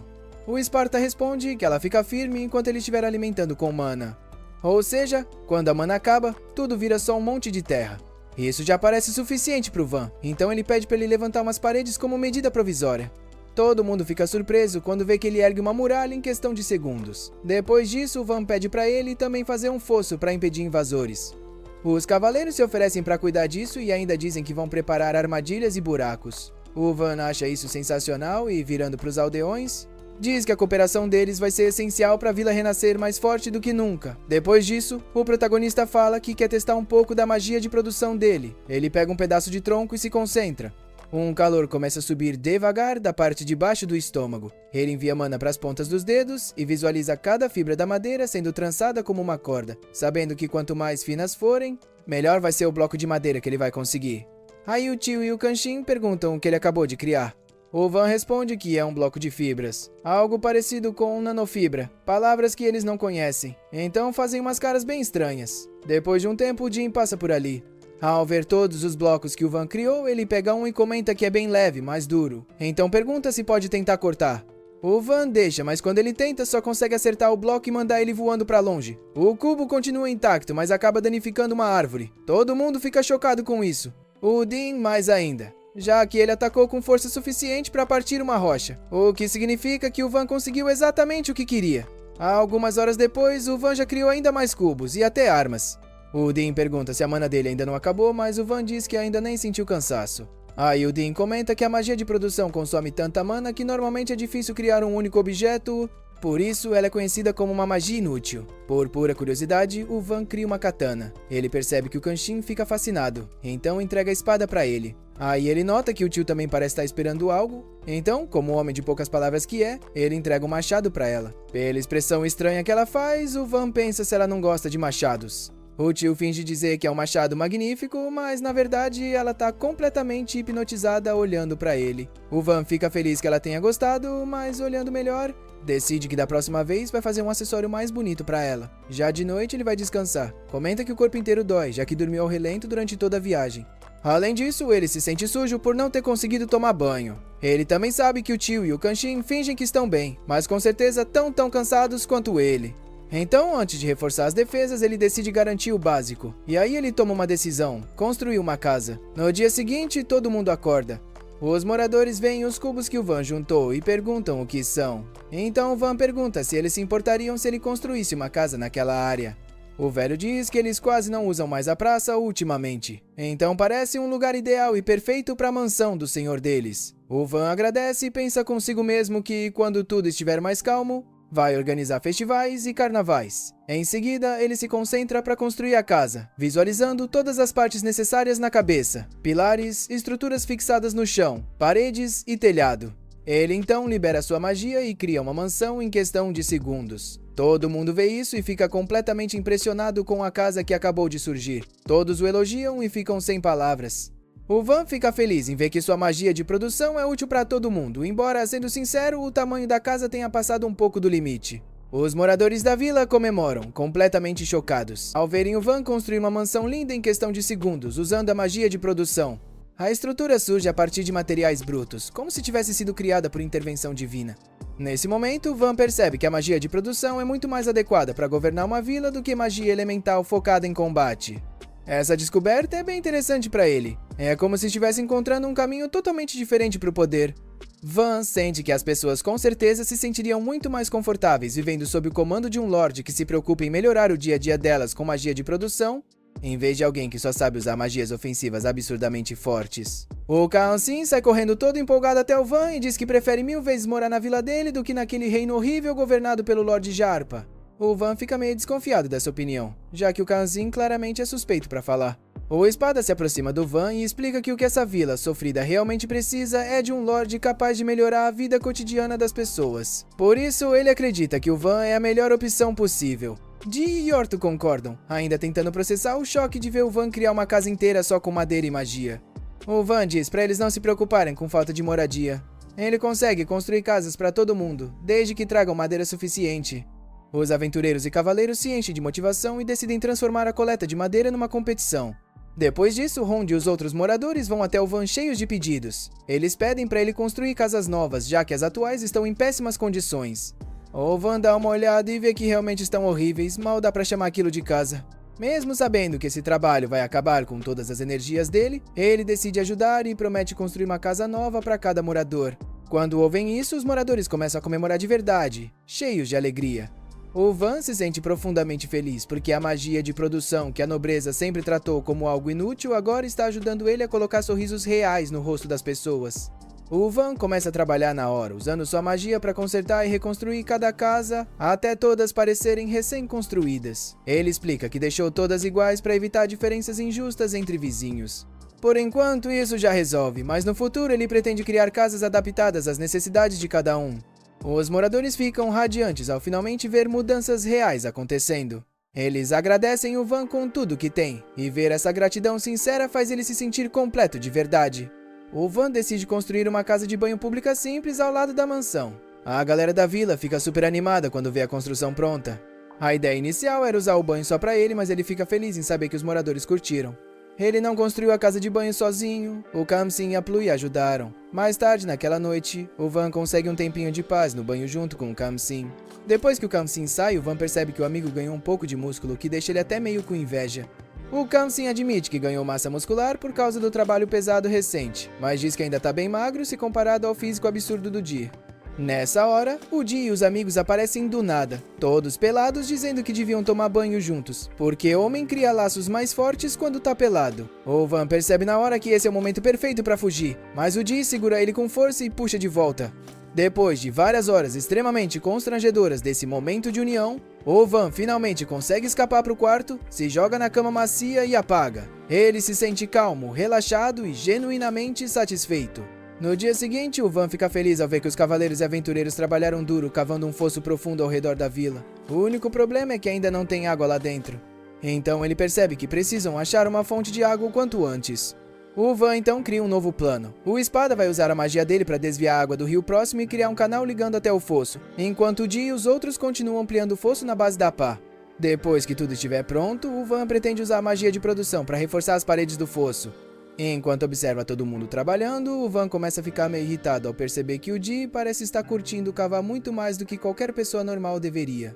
O Esparta responde que ela fica firme enquanto ele estiver alimentando com mana. Ou seja, quando a mana acaba, tudo vira só um monte de terra. Isso já parece suficiente para o Van, então ele pede para ele levantar umas paredes como medida provisória. Todo mundo fica surpreso quando vê que ele ergue uma muralha em questão de segundos. Depois disso, o Van pede para ele também fazer um fosso para impedir invasores. Os cavaleiros se oferecem para cuidar disso e ainda dizem que vão preparar armadilhas e buracos. O Van acha isso sensacional e, virando para os aldeões, diz que a cooperação deles vai ser essencial para a vila renascer mais forte do que nunca. Depois disso, o protagonista fala que quer testar um pouco da magia de produção dele. Ele pega um pedaço de tronco e se concentra. Um calor começa a subir devagar da parte de baixo do estômago. Ele envia mana para as pontas dos dedos e visualiza cada fibra da madeira sendo trançada como uma corda, sabendo que quanto mais finas forem, melhor vai ser o bloco de madeira que ele vai conseguir. Aí o tio e o Kenshin perguntam o que ele acabou de criar. O Van responde que é um bloco de fibras, algo parecido com nanofibra, palavras que eles não conhecem, então fazem umas caras bem estranhas. Depois de um tempo, o Jin passa por ali. Ao ver todos os blocos que o Van criou, ele pega um e comenta que é bem leve, mas duro. Então pergunta se pode tentar cortar. O Van deixa, mas quando ele tenta, só consegue acertar o bloco e mandar ele voando pra longe. O cubo continua intacto, mas acaba danificando uma árvore. Todo mundo fica chocado com isso. O Din mais ainda, já que ele atacou com força suficiente para partir uma rocha, o que significa que o Van conseguiu exatamente o que queria. Algumas horas depois, o Van já criou ainda mais cubos e até armas. O Din pergunta se a mana dele ainda não acabou, mas o Van diz que ainda nem sentiu cansaço. Aí o Din comenta que a magia de produção consome tanta mana que normalmente é difícil criar um único objeto, por isso ela é conhecida como uma magia inútil. Por pura curiosidade, o Van cria uma katana. Ele percebe que o Kenshin fica fascinado, então entrega a espada pra ele. Aí ele nota que o tio também parece estar esperando algo, então, como homem de poucas palavras que é, ele entrega o machado pra ela. Pela expressão estranha que ela faz, o Van pensa se ela não gosta de machados. O tio finge dizer que é um machado magnífico, mas na verdade ela tá completamente hipnotizada olhando pra ele. O Van fica feliz que ela tenha gostado, mas olhando melhor, decide que da próxima vez vai fazer um acessório mais bonito pra ela. Já de noite ele vai descansar. Comenta que o corpo inteiro dói, já que dormiu ao relento durante toda a viagem. Além disso, ele se sente sujo por não ter conseguido tomar banho. Ele também sabe que o tio e o Kenshin fingem que estão bem, mas com certeza tão cansados quanto ele. Então, antes de reforçar as defesas, ele decide garantir o básico. E aí ele toma uma decisão, construir uma casa. No dia seguinte, todo mundo acorda. Os moradores veem os cubos que o Van juntou e perguntam o que são. Então o Van pergunta se eles se importariam se ele construísse uma casa naquela área. O velho diz que eles quase não usam mais a praça ultimamente. Então parece um lugar ideal e perfeito para a mansão do senhor deles. O Van agradece e pensa consigo mesmo que, quando tudo estiver mais calmo, vai organizar festivais e carnavais. Em seguida, ele se concentra para construir a casa, visualizando todas as partes necessárias na cabeça: pilares, estruturas fixadas no chão, paredes e telhado. Ele então libera sua magia e cria uma mansão em questão de segundos. Todo mundo vê isso e fica completamente impressionado com a casa que acabou de surgir. Todos o elogiam e ficam sem palavras. O Van fica feliz em ver que sua magia de produção é útil para todo mundo, embora, sendo sincero, o tamanho da casa tenha passado um pouco do limite. Os moradores da vila comemoram, completamente chocados, ao verem o Van construir uma mansão linda em questão de segundos, usando a magia de produção. A estrutura surge a partir de materiais brutos, como se tivesse sido criada por intervenção divina. Nesse momento, Van percebe que a magia de produção é muito mais adequada para governar uma vila do que magia elemental focada em combate. Essa descoberta é bem interessante para ele. É como se estivesse encontrando um caminho totalmente diferente para o poder. Van sente que as pessoas com certeza se sentiriam muito mais confortáveis vivendo sob o comando de um lorde que se preocupa em melhorar o dia a dia delas com magia de produção, em vez de alguém que só sabe usar magias ofensivas absurdamente fortes. O Kaansin sai correndo todo empolgado até o Van e diz que prefere 1000 vezes morar na vila dele do que naquele reino horrível governado pelo Lorde Jarpa. O Van fica meio desconfiado dessa opinião, já que o Kaansin claramente é suspeito para falar. O Espada se aproxima do Van e explica que o que essa vila sofrida realmente precisa é de um Lorde capaz de melhorar a vida cotidiana das pessoas. Por isso, ele acredita que o Van é a melhor opção possível. Dee e Orto concordam, ainda tentando processar o choque de ver o Van criar uma casa inteira só com madeira e magia. O Van diz para eles não se preocuparem com falta de moradia. Ele consegue construir casas para todo mundo, desde que tragam madeira suficiente. Os aventureiros e cavaleiros se enchem de motivação e decidem transformar a coleta de madeira numa competição. Depois disso, Rond e os outros moradores vão até o Van cheios de pedidos. Eles pedem para ele construir casas novas, já que as atuais estão em péssimas condições. O Van dá uma olhada e vê que realmente estão horríveis, mal dá para chamar aquilo de casa. Mesmo sabendo que esse trabalho vai acabar com todas as energias dele, ele decide ajudar e promete construir uma casa nova para cada morador. Quando ouvem isso, os moradores começam a comemorar de verdade, cheios de alegria. O Van se sente profundamente feliz porque a magia de produção que a nobreza sempre tratou como algo inútil agora está ajudando ele a colocar sorrisos reais no rosto das pessoas. O Van começa a trabalhar na hora, usando sua magia para consertar e reconstruir cada casa até todas parecerem recém-construídas. Ele explica que deixou todas iguais para evitar diferenças injustas entre vizinhos. Por enquanto, isso já resolve, mas no futuro ele pretende criar casas adaptadas às necessidades de cada um. Os moradores ficam radiantes ao finalmente ver mudanças reais acontecendo. Eles agradecem o Van com tudo que tem, e ver essa gratidão sincera faz ele se sentir completo de verdade. O Van decide construir uma casa de banho pública simples ao lado da mansão. A galera da vila fica super animada quando vê a construção pronta. A ideia inicial era usar o banho só pra ele, mas ele fica feliz em saber que os moradores curtiram. Ele não construiu a casa de banho sozinho, o Kaansin e a Plui ajudaram. Mais tarde, naquela noite, o Van consegue um tempinho de paz no banho junto com o Kaansin. Depois que o Kaansin sai, o Van percebe que o amigo ganhou um pouco de músculo, que deixa ele até meio com inveja. O Kaansin admite que ganhou massa muscular por causa do trabalho pesado recente, mas diz que ainda tá bem magro se comparado ao físico absurdo do Dee. Nessa hora, o Dee e os amigos aparecem do nada, todos pelados, dizendo que deviam tomar banho juntos, porque homem cria laços mais fortes quando tá pelado. O Van percebe na hora que esse é o momento perfeito pra fugir, mas o Dee segura ele com força e puxa de volta. Depois de várias horas extremamente constrangedoras desse momento de união, o Van finalmente consegue escapar pro quarto, se joga na cama macia e apaga. Ele se sente calmo, relaxado e genuinamente satisfeito. No dia seguinte, o Van fica feliz ao ver que os cavaleiros e aventureiros trabalharam duro cavando um fosso profundo ao redor da vila. O único problema é que ainda não tem água lá dentro. Então ele percebe que precisam achar uma fonte de água o quanto antes. O Van então cria um novo plano. O Espada vai usar a magia dele para desviar a água do rio próximo e criar um canal ligando até o fosso, enquanto o Dee e os outros continuam ampliando o fosso na base da pá. Depois que tudo estiver pronto, o Van pretende usar a magia de produção para reforçar as paredes do fosso. Enquanto observa todo mundo trabalhando, o Van começa a ficar meio irritado ao perceber que o Dee parece estar curtindo cavar muito mais do que qualquer pessoa normal deveria.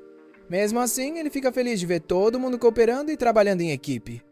Mesmo assim, ele fica feliz de ver todo mundo cooperando e trabalhando em equipe.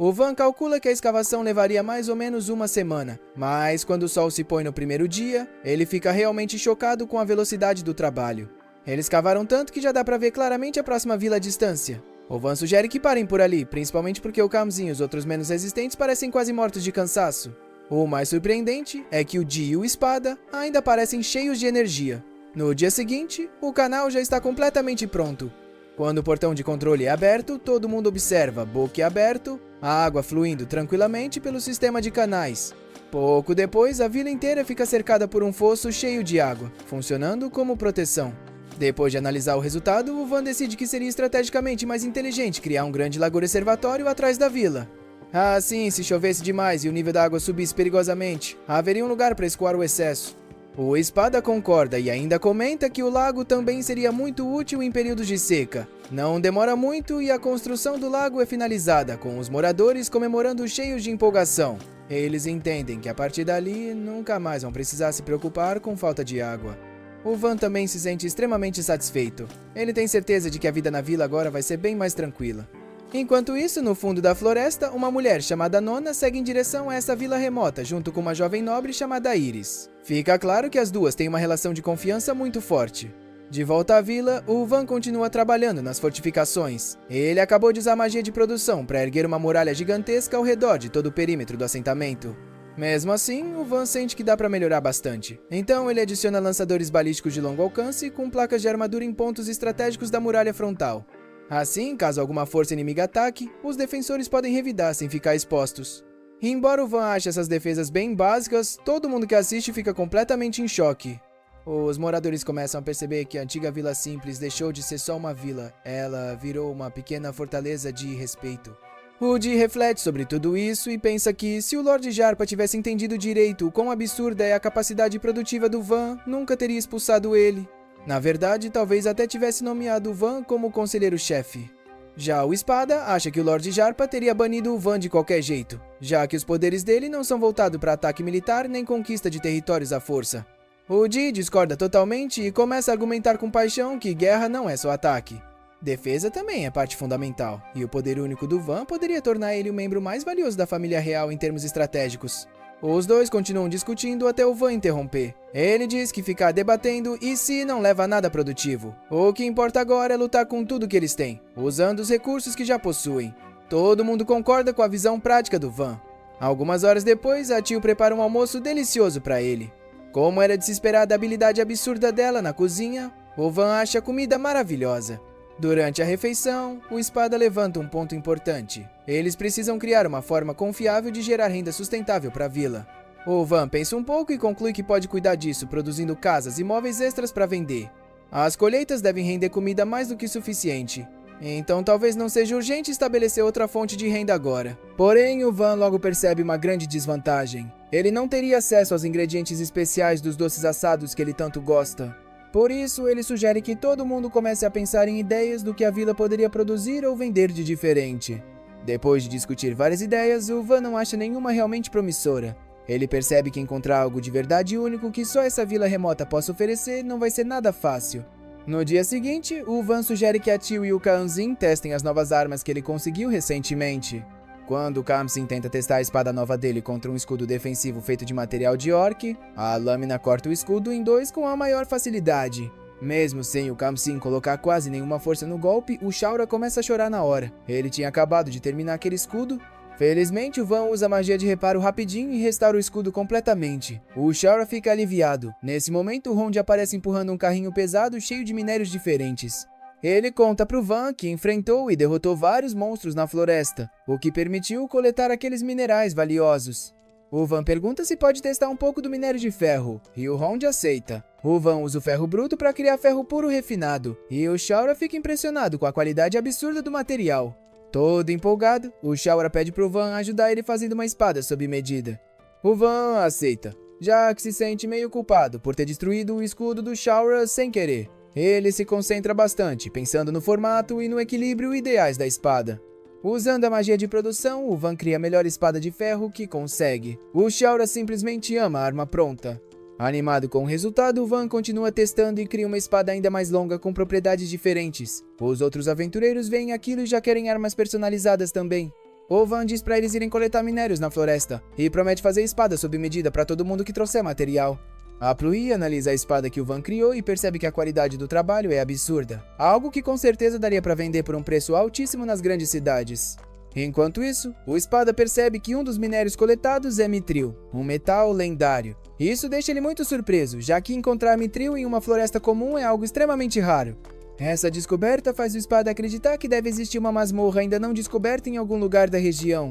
O Van calcula que a escavação levaria mais ou menos uma semana, mas quando o sol se põe no primeiro dia, ele fica realmente chocado com a velocidade do trabalho. Eles cavaram tanto que já dá pra ver claramente a próxima vila à distância. O Van sugere que parem por ali, principalmente porque o Kaansin e os outros menos resistentes parecem quase mortos de cansaço. O mais surpreendente é que o Dee e o Espada ainda parecem cheios de energia. No dia seguinte, o canal já está completamente pronto. Quando o portão de controle é aberto, todo mundo observa, boquiaberto, a água fluindo tranquilamente pelo sistema de canais. Pouco depois, a vila inteira fica cercada por um fosso cheio de água, funcionando como proteção. Depois de analisar o resultado, o Van decide que seria estrategicamente mais inteligente criar um grande lago reservatório atrás da vila. Assim, se chovesse demais e o nível da água subisse perigosamente, haveria um lugar para escoar o excesso. O Espada concorda e ainda comenta que o lago também seria muito útil em períodos de seca. Não demora muito e a construção do lago é finalizada, com os moradores comemorando cheios de empolgação. Eles entendem que a partir dali nunca mais vão precisar se preocupar com falta de água. O Van também se sente extremamente satisfeito. Ele tem certeza de que a vida na vila agora vai ser bem mais tranquila. Enquanto isso, no fundo da floresta, uma mulher chamada Nona segue em direção a essa vila remota junto com uma jovem nobre chamada Iris. Fica claro que as duas têm uma relação de confiança muito forte. De volta à vila, o Van continua trabalhando nas fortificações. Ele acabou de usar magia de produção para erguer uma muralha gigantesca ao redor de todo o perímetro do assentamento. Mesmo assim, o Van sente que dá para melhorar bastante. Então ele adiciona lançadores balísticos de longo alcance com placas de armadura em pontos estratégicos da muralha frontal. Assim, caso alguma força inimiga ataque, os defensores podem revidar sem ficar expostos. E embora o Van ache essas defesas bem básicas, todo mundo que assiste fica completamente em choque. Os moradores começam a perceber que a antiga Vila Simples deixou de ser só uma vila, ela virou uma pequena fortaleza de respeito. Woody reflete sobre tudo isso e pensa que, se o Lord Jarpa tivesse entendido direito o quão absurda é a capacidade produtiva do Van, nunca teria expulsado ele. Na verdade, talvez até tivesse nomeado o Van como conselheiro-chefe. Já o Espada acha que o Lord Jarpa teria banido o Van de qualquer jeito, já que os poderes dele não são voltados para ataque militar nem conquista de territórios à força. O Di discorda totalmente e começa a argumentar com paixão que guerra não é só ataque. Defesa também é parte fundamental, e o poder único do Van poderia tornar ele o membro mais valioso da família real em termos estratégicos. Os dois continuam discutindo até o Van interromper. Ele diz que ficar debatendo e se não leva a nada produtivo. O que importa agora é lutar com tudo que eles têm, usando os recursos que já possuem. Todo mundo concorda com a visão prática do Van. Algumas horas depois, a Tio prepara um almoço delicioso para ele. Como era de se esperar da habilidade absurda dela na cozinha, o Van acha a comida maravilhosa. Durante a refeição, o Espada levanta um ponto importante. Eles precisam criar uma forma confiável de gerar renda sustentável para a vila. O Van pensa um pouco e conclui que pode cuidar disso, produzindo casas e móveis extras para vender. As colheitas devem render comida mais do que suficiente. Então talvez não seja urgente estabelecer outra fonte de renda agora. Porém, o Van logo percebe uma grande desvantagem. Ele não teria acesso aos ingredientes especiais dos doces assados que ele tanto gosta. Por isso, ele sugere que todo mundo comece a pensar em ideias do que a vila poderia produzir ou vender de diferente. Depois de discutir várias ideias, o Van não acha nenhuma realmente promissora. Ele percebe que encontrar algo de verdade único que só essa vila remota possa oferecer não vai ser nada fácil. No dia seguinte, o Van sugere que a Tio e o Kamsin testem as novas armas que ele conseguiu recentemente. Quando o Kamsin tenta testar a espada nova dele contra um escudo defensivo feito de material de orc, a lâmina corta o escudo em dois com a maior facilidade. Mesmo sem o Kamsin colocar quase nenhuma força no golpe, o Shaura começa a chorar na hora. Ele tinha acabado de terminar aquele escudo. Felizmente, o Van usa a magia de reparo rapidinho e restaura o escudo completamente. O Shaura fica aliviado. Nesse momento, o Rond aparece empurrando um carrinho pesado cheio de minérios diferentes. Ele conta pro Van que enfrentou e derrotou vários monstros na floresta, o que permitiu coletar aqueles minerais valiosos. O Van pergunta se pode testar um pouco do minério de ferro, e o Rond aceita. O Van usa o ferro bruto para criar ferro puro refinado, e o Shaura fica impressionado com a qualidade absurda do material. Todo empolgado, o Shaura pede pro Van ajudar ele fazendo uma espada sob medida. O Van aceita, já que se sente meio culpado por ter destruído o escudo do Shaura sem querer. Ele se concentra bastante, pensando no formato e no equilíbrio ideais da espada. Usando a magia de produção, o Van cria a melhor espada de ferro que consegue. O Shaura simplesmente ama a arma pronta. Animado com o resultado, o Van continua testando e cria uma espada ainda mais longa com propriedades diferentes. Os outros aventureiros veem aquilo e já querem armas personalizadas também. O Van diz para eles irem coletar minérios na floresta e promete fazer espada sob medida para todo mundo que trouxer material. A Pluie analisa a espada que o Van criou e percebe que a qualidade do trabalho é absurda, algo que com certeza daria para vender por um preço altíssimo nas grandes cidades. Enquanto isso, o Espada percebe que um dos minérios coletados é mitril, um metal lendário. Isso deixa ele muito surpreso, já que encontrar mitril em uma floresta comum é algo extremamente raro. Essa descoberta faz o Espada acreditar que deve existir uma masmorra ainda não descoberta em algum lugar da região.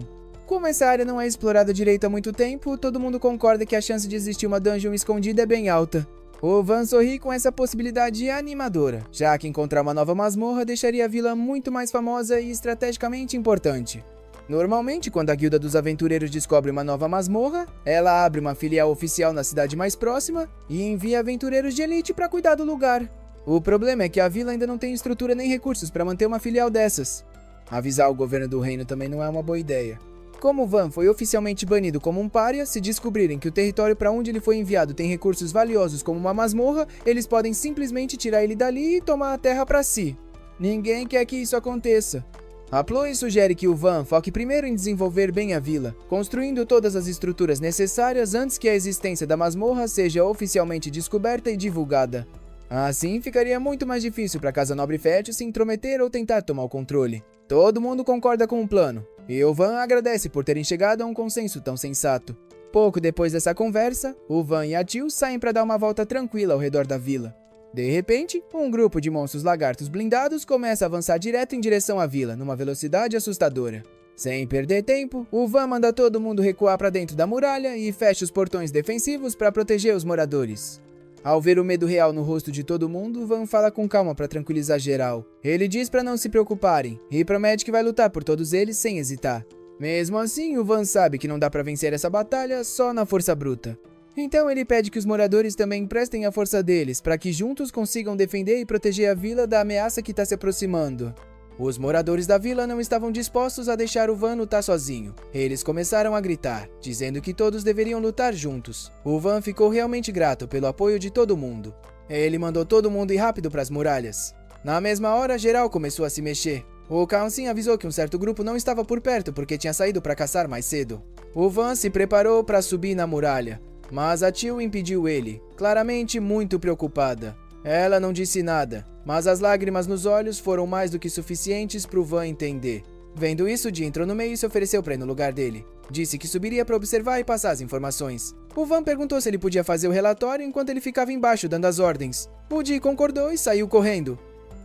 Como essa área não é explorada direito há muito tempo, todo mundo concorda que a chance de existir uma dungeon escondida é bem alta. O Van sorri com essa possibilidade animadora, já que encontrar uma nova masmorra deixaria a vila muito mais famosa e estrategicamente importante. Normalmente, quando a Guilda dos Aventureiros descobre uma nova masmorra, ela abre uma filial oficial na cidade mais próxima e envia aventureiros de elite para cuidar do lugar. O problema é que a vila ainda não tem estrutura nem recursos para manter uma filial dessas. Avisar o governo do reino também não é uma boa ideia. Como Van foi oficialmente banido como um pária, se descobrirem que o território para onde ele foi enviado tem recursos valiosos como uma masmorra, eles podem simplesmente tirar ele dali e tomar a terra para si. Ninguém quer que isso aconteça. A Chloe sugere que o Van foque primeiro em desenvolver bem a vila, construindo todas as estruturas necessárias antes que a existência da masmorra seja oficialmente descoberta e divulgada. Assim, ficaria muito mais difícil para a Casa Nobre Fértil se intrometer ou tentar tomar o controle. Todo mundo concorda com o plano, e o Van agradece por terem chegado a um consenso tão sensato. Pouco depois dessa conversa, o Van e a Teal saem para dar uma volta tranquila ao redor da vila. De repente, um grupo de monstros lagartos blindados começa a avançar direto em direção à vila, numa velocidade assustadora. Sem perder tempo, o Van manda todo mundo recuar para dentro da muralha e fecha os portões defensivos para proteger os moradores. Ao ver o medo real no rosto de todo mundo, Van fala com calma para tranquilizar geral. Ele diz para não se preocuparem e promete que vai lutar por todos eles sem hesitar. Mesmo assim, o Van sabe que não dá para vencer essa batalha só na força bruta. Então ele pede que os moradores também emprestem a força deles para que juntos consigam defender e proteger a vila da ameaça que está se aproximando. Os moradores da vila não estavam dispostos a deixar o Van lutar sozinho. Eles começaram a gritar, dizendo que todos deveriam lutar juntos. O Van ficou realmente grato pelo apoio de todo mundo. Ele mandou todo mundo ir rápido para as muralhas. Na mesma hora, geral começou a se mexer. O Council avisou que um certo grupo não estava por perto porque tinha saído para caçar mais cedo. O Van se preparou para subir na muralha, mas a Teal impediu ele, claramente muito preocupada. Ela não disse nada, mas as lágrimas nos olhos foram mais do que suficientes para o Van entender. Vendo isso, Dee entrou no meio e se ofereceu para ir no lugar dele. Disse que subiria para observar e passar as informações. O Van perguntou se ele podia fazer o relatório enquanto ele ficava embaixo dando as ordens. O Dee concordou e saiu correndo.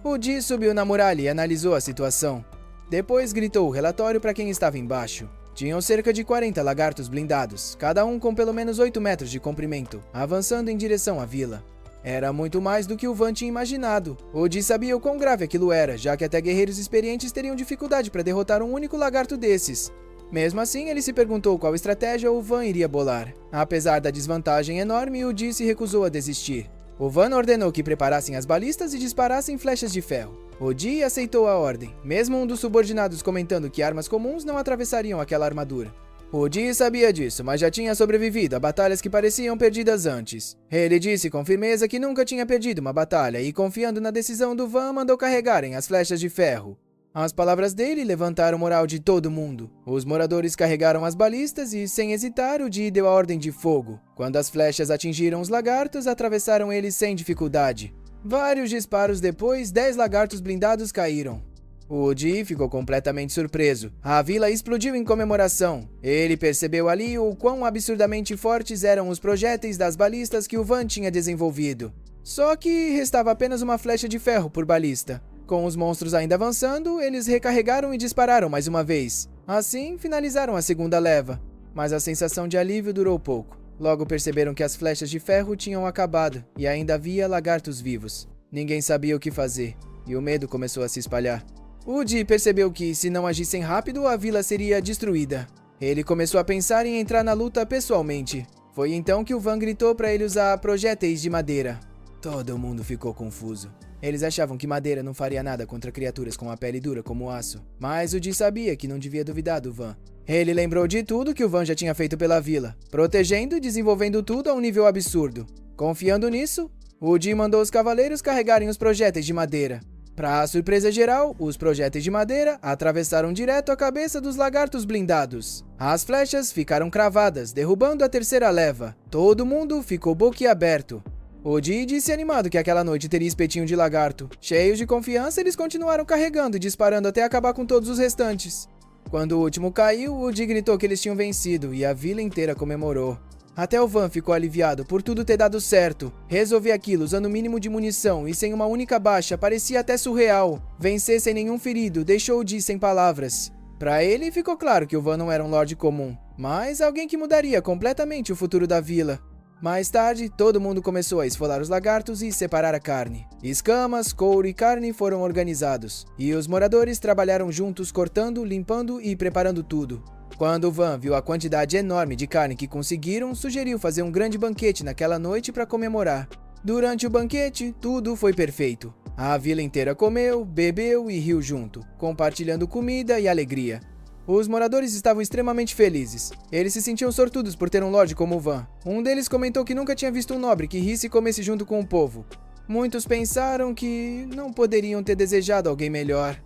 O Dee subiu na muralha e analisou a situação. Depois gritou o relatório para quem estava embaixo. Tinham cerca de 40 lagartos blindados, cada um com pelo menos 8 metros de comprimento, avançando em direção à vila. Era muito mais do que o Van tinha imaginado. O Dee sabia o quão grave aquilo era, já que até guerreiros experientes teriam dificuldade para derrotar um único lagarto desses. Mesmo assim, ele se perguntou qual estratégia o Van iria bolar. Apesar da desvantagem enorme, o Dee se recusou a desistir. O Van ordenou que preparassem as balistas e disparassem flechas de ferro. O Dee aceitou a ordem, mesmo um dos subordinados comentando que armas comuns não atravessariam aquela armadura. O Dee sabia disso, mas já tinha sobrevivido a batalhas que pareciam perdidas antes. Ele disse com firmeza que nunca tinha perdido uma batalha e, confiando na decisão do Van, mandou carregarem as flechas de ferro. As palavras dele levantaram o moral de todo mundo. Os moradores carregaram as balistas e, sem hesitar, o Dee deu a ordem de fogo. Quando as flechas atingiram os lagartos, atravessaram eles sem dificuldade. Vários disparos depois, 10 lagartos blindados caíram. O Dee ficou completamente surpreso. A vila explodiu em comemoração. Ele percebeu ali o quão absurdamente fortes eram os projéteis das balistas que o Van tinha desenvolvido. Só que restava apenas uma flecha de ferro por balista. Com os monstros ainda avançando, eles recarregaram e dispararam mais uma vez. Assim, finalizaram a segunda leva. Mas a sensação de alívio durou pouco. Logo perceberam que as flechas de ferro tinham acabado e ainda havia lagartos vivos. Ninguém sabia o que fazer, e o medo começou a se espalhar. O Dee percebeu que, se não agissem rápido, a vila seria destruída. Ele começou a pensar em entrar na luta pessoalmente. Foi então que o Van gritou para ele usar projéteis de madeira. Todo mundo ficou confuso. Eles achavam que madeira não faria nada contra criaturas com a pele dura como aço. Mas o Dee sabia que não devia duvidar do Van. Ele lembrou de tudo que o Van já tinha feito pela vila, protegendo e desenvolvendo tudo a um nível absurdo. Confiando nisso, o Dee mandou os cavaleiros carregarem os projéteis de madeira. Para surpresa geral, os projéteis de madeira atravessaram direto a cabeça dos lagartos blindados. As flechas ficaram cravadas, derrubando a terceira leva. Todo mundo ficou boquiaberto. O Dee disse animado que aquela noite teria espetinho de lagarto. Cheios de confiança, eles continuaram carregando e disparando até acabar com todos os restantes. Quando o último caiu, o Dee gritou que eles tinham vencido e a vila inteira comemorou. Até o Van ficou aliviado por tudo ter dado certo. Resolver aquilo usando o mínimo de munição e sem uma única baixa parecia até surreal. Vencer sem nenhum ferido deixou o Dee sem palavras. Para ele, ficou claro que o Van não era um lorde comum, mas alguém que mudaria completamente o futuro da vila. Mais tarde, todo mundo começou a esfolar os lagartos e separar a carne. Escamas, couro e carne foram organizados, e os moradores trabalharam juntos cortando, limpando e preparando tudo. Quando o Van viu a quantidade enorme de carne que conseguiram, sugeriu fazer um grande banquete naquela noite para comemorar. Durante o banquete, tudo foi perfeito. A vila inteira comeu, bebeu e riu junto, compartilhando comida e alegria. Os moradores estavam extremamente felizes. Eles se sentiam sortudos por ter um lorde como o Van. Um deles comentou que nunca tinha visto um nobre que risse e comesse junto com o povo. Muitos pensaram que não poderiam ter desejado alguém melhor.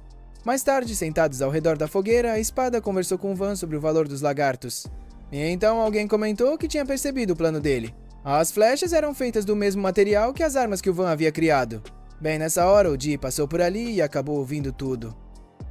Mais tarde, sentados ao redor da fogueira, a espada conversou com Van sobre o valor dos lagartos. E então alguém comentou que tinha percebido o plano dele. As flechas eram feitas do mesmo material que as armas que o Van havia criado. Bem nessa hora, o Dee passou por ali e acabou ouvindo tudo.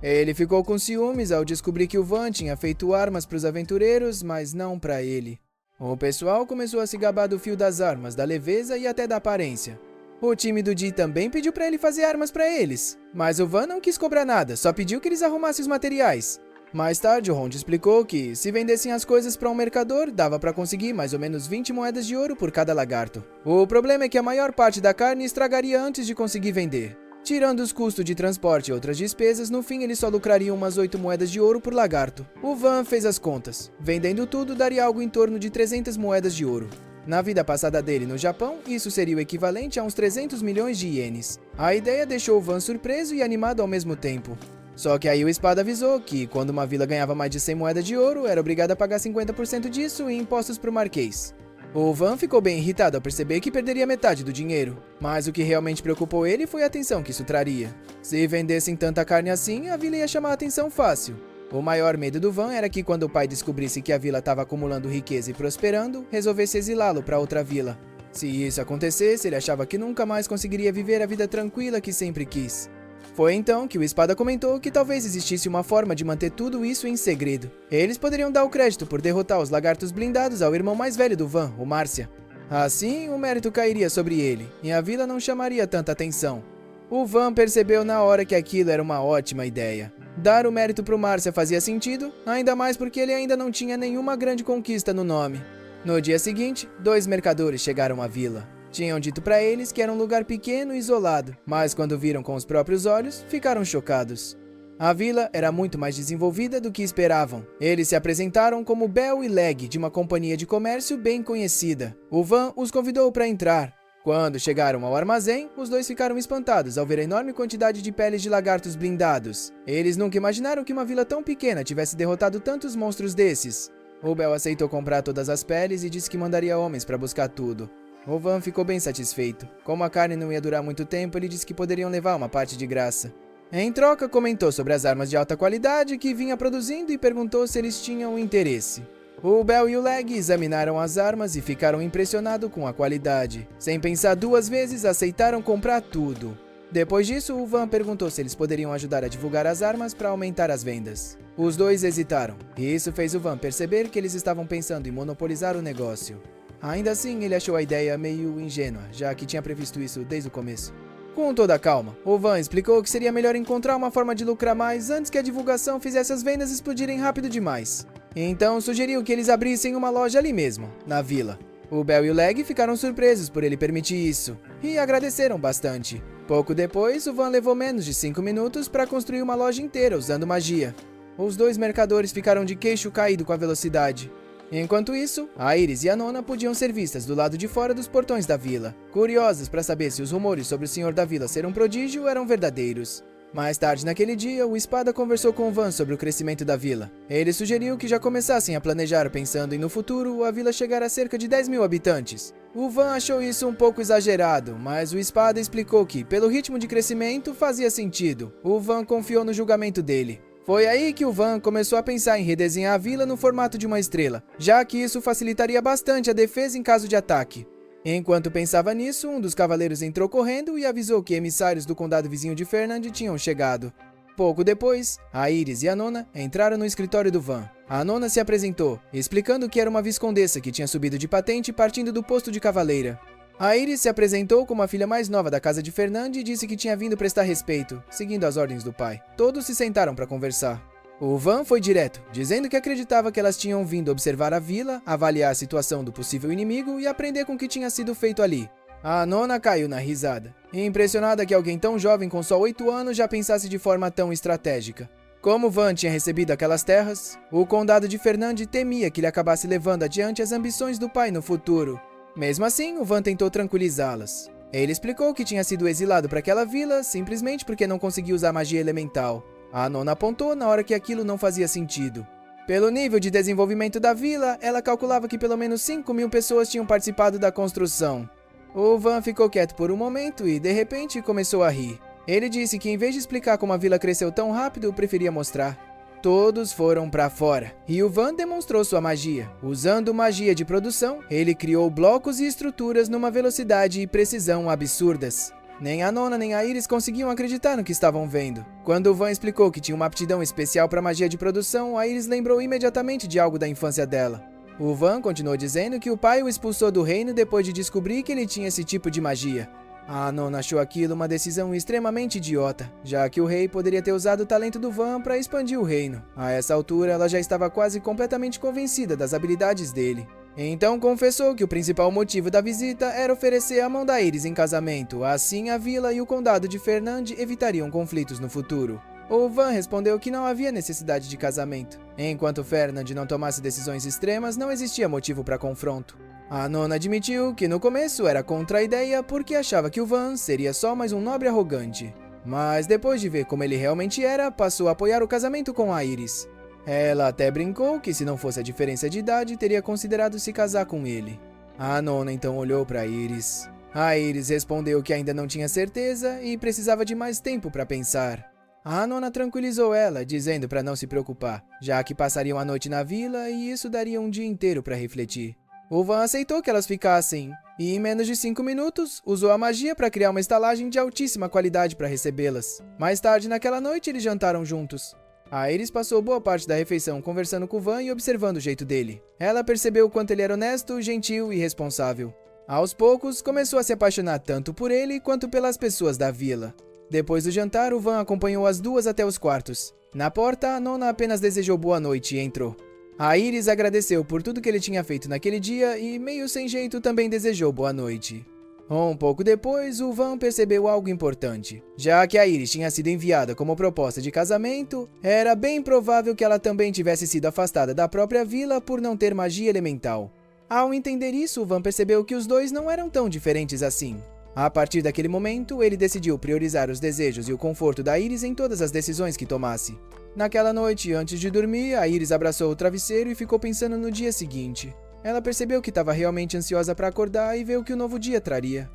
Ele ficou com ciúmes ao descobrir que o Van tinha feito armas para os aventureiros, mas não para ele. O pessoal começou a se gabar do fio das armas, da leveza e até da aparência. O time do Dee também pediu para ele fazer armas para eles, mas o Van não quis cobrar nada, só pediu que eles arrumassem os materiais. Mais tarde, o Rond explicou que, se vendessem as coisas para um mercador, dava para conseguir mais ou menos 20 moedas de ouro por cada lagarto. O problema é que a maior parte da carne estragaria antes de conseguir vender. Tirando os custos de transporte e outras despesas, no fim eles só lucrariam umas 8 moedas de ouro por lagarto. O Van fez as contas. Vendendo tudo, daria algo em torno de 300 moedas de ouro. Na vida passada dele no Japão, isso seria o equivalente a uns 300 milhões de ienes. A ideia deixou o Van surpreso e animado ao mesmo tempo. Só que aí o Espada avisou que, quando uma vila ganhava mais de 100 moedas de ouro, era obrigado a pagar 50% disso em impostos pro Marquês. O Van ficou bem irritado ao perceber que perderia metade do dinheiro, mas o que realmente preocupou ele foi a atenção que isso traria. Se vendessem tanta carne assim, a vila ia chamar a atenção fácil. O maior medo do Van era que, quando o pai descobrisse que a vila estava acumulando riqueza e prosperando, resolvesse exilá-lo para outra vila. Se isso acontecesse, ele achava que nunca mais conseguiria viver a vida tranquila que sempre quis. Foi então que o Espada comentou que talvez existisse uma forma de manter tudo isso em segredo. Eles poderiam dar o crédito por derrotar os lagartos blindados ao irmão mais velho do Van, o Márcia. Assim, o mérito cairia sobre ele, e a vila não chamaria tanta atenção. O Van percebeu na hora que aquilo era uma ótima ideia. Dar o mérito pro Márcia fazia sentido, ainda mais porque ele ainda não tinha nenhuma grande conquista no nome. No dia seguinte, 2 mercadores chegaram à vila. Tinham dito para eles que era um lugar pequeno e isolado, mas quando viram com os próprios olhos, ficaram chocados. A vila era muito mais desenvolvida do que esperavam. Eles se apresentaram como Bell e Leg, de uma companhia de comércio bem conhecida. O Van os convidou para entrar. Quando chegaram ao armazém, os dois ficaram espantados ao ver a enorme quantidade de peles de lagartos blindados. Eles nunca imaginaram que uma vila tão pequena tivesse derrotado tantos monstros desses. O Bell aceitou comprar todas as peles e disse que mandaria homens para buscar tudo. O Van ficou bem satisfeito. Como a carne não ia durar muito tempo, ele disse que poderiam levar uma parte de graça. Em troca, comentou sobre as armas de alta qualidade que vinha produzindo e perguntou se eles tinham interesse. O Bell e o Leg examinaram as armas e ficaram impressionados com a qualidade. Sem pensar 2 vezes, aceitaram comprar tudo. Depois disso, o Van perguntou se eles poderiam ajudar a divulgar as armas para aumentar as vendas. Os dois hesitaram, e isso fez o Van perceber que eles estavam pensando em monopolizar o negócio. Ainda assim, ele achou a ideia meio ingênua, já que tinha previsto isso desde o começo. Com toda a calma, o Van explicou que seria melhor encontrar uma forma de lucrar mais antes que a divulgação fizesse as vendas explodirem rápido demais. Então sugeriu que eles abrissem uma loja ali mesmo, na vila. O Bell e o Leg ficaram surpresos por ele permitir isso, e agradeceram bastante. Pouco depois, o Van levou menos de 5 minutos para construir uma loja inteira usando magia. Os 2 mercadores ficaram de queixo caído com a velocidade. Enquanto isso, a Iris e a Nona podiam ser vistas do lado de fora dos portões da vila, curiosas para saber se os rumores sobre o senhor da vila ser um prodígio eram verdadeiros. Mais tarde naquele dia, o Espada conversou com o Van sobre o crescimento da vila. Ele sugeriu que já começassem a planejar pensando em no futuro a vila chegar a cerca de 10 mil habitantes. O Van achou isso um pouco exagerado, mas o Espada explicou que, pelo ritmo de crescimento, fazia sentido. O Van confiou no julgamento dele. Foi aí que o Van começou a pensar em redesenhar a vila no formato de uma estrela, já que isso facilitaria bastante a defesa em caso de ataque. Enquanto pensava nisso, um dos cavaleiros entrou correndo e avisou que emissários do condado vizinho de Fernand tinham chegado. Pouco depois, a Iris e a Nona entraram no escritório do Van. A Nona se apresentou, explicando que era uma viscondessa que tinha subido de patente partindo do posto de cavaleira. A Iris se apresentou como a filha mais nova da casa de Fernand e disse que tinha vindo prestar respeito, seguindo as ordens do pai. Todos se sentaram para conversar. O Van foi direto, dizendo que acreditava que elas tinham vindo observar a vila, avaliar a situação do possível inimigo e aprender com o que tinha sido feito ali. A Nona caiu na risada, impressionada que alguém tão jovem com só 8 anos já pensasse de forma tão estratégica. Como Van tinha recebido aquelas terras, o condado de Fernand temia que ele acabasse levando adiante as ambições do pai no futuro. Mesmo assim, o Van tentou tranquilizá-las. Ele explicou que tinha sido exilado para aquela vila simplesmente porque não conseguia usar magia elemental. A Nona apontou na hora que aquilo não fazia sentido. Pelo nível de desenvolvimento da vila, ela calculava que pelo menos 5 mil pessoas tinham participado da construção. O Van ficou quieto por um momento e, de repente, começou a rir. Ele disse que em vez de explicar como a vila cresceu tão rápido, preferia mostrar. Todos foram pra fora, e o Van demonstrou sua magia. Usando magia de produção, ele criou blocos e estruturas numa velocidade e precisão absurdas. Nem a Nona nem a Iris conseguiam acreditar no que estavam vendo. Quando o Van explicou que tinha uma aptidão especial para magia de produção, a Iris lembrou imediatamente de algo da infância dela. O Van continuou dizendo que o pai o expulsou do reino depois de descobrir que ele tinha esse tipo de magia. A Nona achou aquilo uma decisão extremamente idiota, já que o rei poderia ter usado o talento do Van para expandir o reino. A essa altura, ela já estava quase completamente convencida das habilidades dele. Então confessou que o principal motivo da visita era oferecer a mão da Iris em casamento, assim a vila e o condado de Fernand evitariam conflitos no futuro. O Van respondeu que não havia necessidade de casamento. Enquanto Fernand não tomasse decisões extremas, não existia motivo para confronto. A Nona admitiu que no começo era contra a ideia porque achava que o Van seria só mais um nobre arrogante. Mas depois de ver como ele realmente era, passou a apoiar o casamento com a Iris. Ela até brincou que se não fosse a diferença de idade, teria considerado se casar com ele. A Nona então olhou para Iris. A Iris respondeu que ainda não tinha certeza e precisava de mais tempo para pensar. A Nona tranquilizou ela, dizendo para não se preocupar, já que passariam a noite na vila e isso daria um dia inteiro para refletir. O Van aceitou que elas ficassem, e em menos de 5 minutos, usou a magia para criar uma estalagem de altíssima qualidade para recebê-las. Mais tarde naquela noite, eles jantaram juntos. A Iris passou boa parte da refeição conversando com o Van e observando o jeito dele. Ela percebeu o quanto ele era honesto, gentil e responsável. Aos poucos, começou a se apaixonar tanto por ele quanto pelas pessoas da vila. Depois do jantar, o Van acompanhou as duas até os quartos. Na porta, a Nona apenas desejou boa noite e entrou. A Iris agradeceu por tudo que ele tinha feito naquele dia e, meio sem jeito, também desejou boa noite. Um pouco depois, o Van percebeu algo importante. Já que a Iris tinha sido enviada como proposta de casamento, era bem provável que ela também tivesse sido afastada da própria vila por não ter magia elemental. Ao entender isso, o Van percebeu que os dois não eram tão diferentes assim. A partir daquele momento, ele decidiu priorizar os desejos e o conforto da Iris em todas as decisões que tomasse. Naquela noite, antes de dormir, a Iris abraçou o travesseiro e ficou pensando no dia seguinte. Ela percebeu que estava realmente ansiosa para acordar e ver o que o novo dia traria.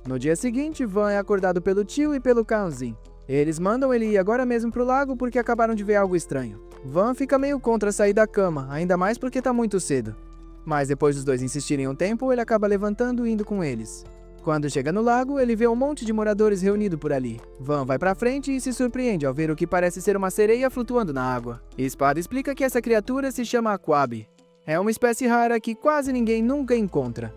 No dia seguinte, Van é acordado pelo tio e pelo Kanzin. Eles mandam ele ir agora mesmo pro lago porque acabaram de ver algo estranho. Van fica meio contra sair da cama, ainda mais porque tá muito cedo. Mas depois dos dois insistirem um tempo, ele acaba levantando e indo com eles. Quando chega no lago, ele vê um monte de moradores reunido por ali. Van vai pra frente e se surpreende ao ver o que parece ser uma sereia flutuando na água. Espada explica que essa criatura se chama Aquabi. É uma espécie rara que quase ninguém nunca encontra.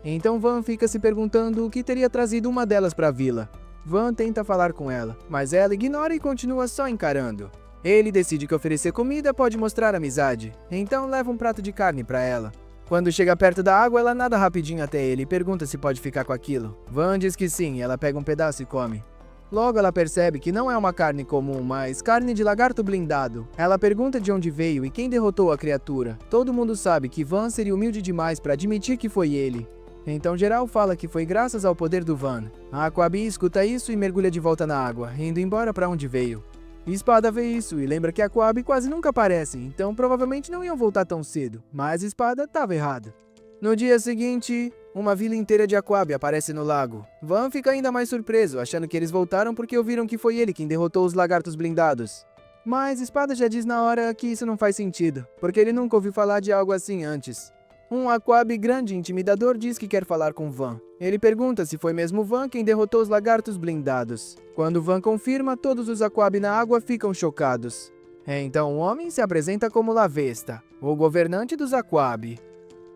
Então Van fica se perguntando o que teria trazido uma delas pra vila. Van tenta falar com ela, mas ela ignora e continua só encarando. Ele decide que oferecer comida pode mostrar amizade, então leva um prato de carne pra ela. Quando chega perto da água, ela nada rapidinho até ele e pergunta se pode ficar com aquilo. Van diz que sim, e ela pega um pedaço e come. Logo ela percebe que não é uma carne comum, mas carne de lagarto blindado. Ela pergunta de onde veio e quem derrotou a criatura. Todo mundo sabe que Van seria humilde demais para admitir que foi ele. Então geral fala que foi graças ao poder do Van. A Aquabi escuta isso e mergulha de volta na água, indo embora para onde veio. Espada vê isso e lembra que a Aquabi quase nunca aparece, então provavelmente não iam voltar tão cedo, mas Espada estava errada. No dia seguinte, uma vila inteira de Aquabi aparece no lago. Van fica ainda mais surpreso, achando que eles voltaram porque ouviram que foi ele quem derrotou os lagartos blindados. Mas Espada já diz na hora que isso não faz sentido, porque ele nunca ouviu falar de algo assim antes. Um Aquabi grande e intimidador diz que quer falar com Van. Ele pergunta se foi mesmo Van quem derrotou os lagartos blindados. Quando Van confirma, todos os Aquabi na água ficam chocados. Então o homem se apresenta como Lavesta, o governante dos Aquabi.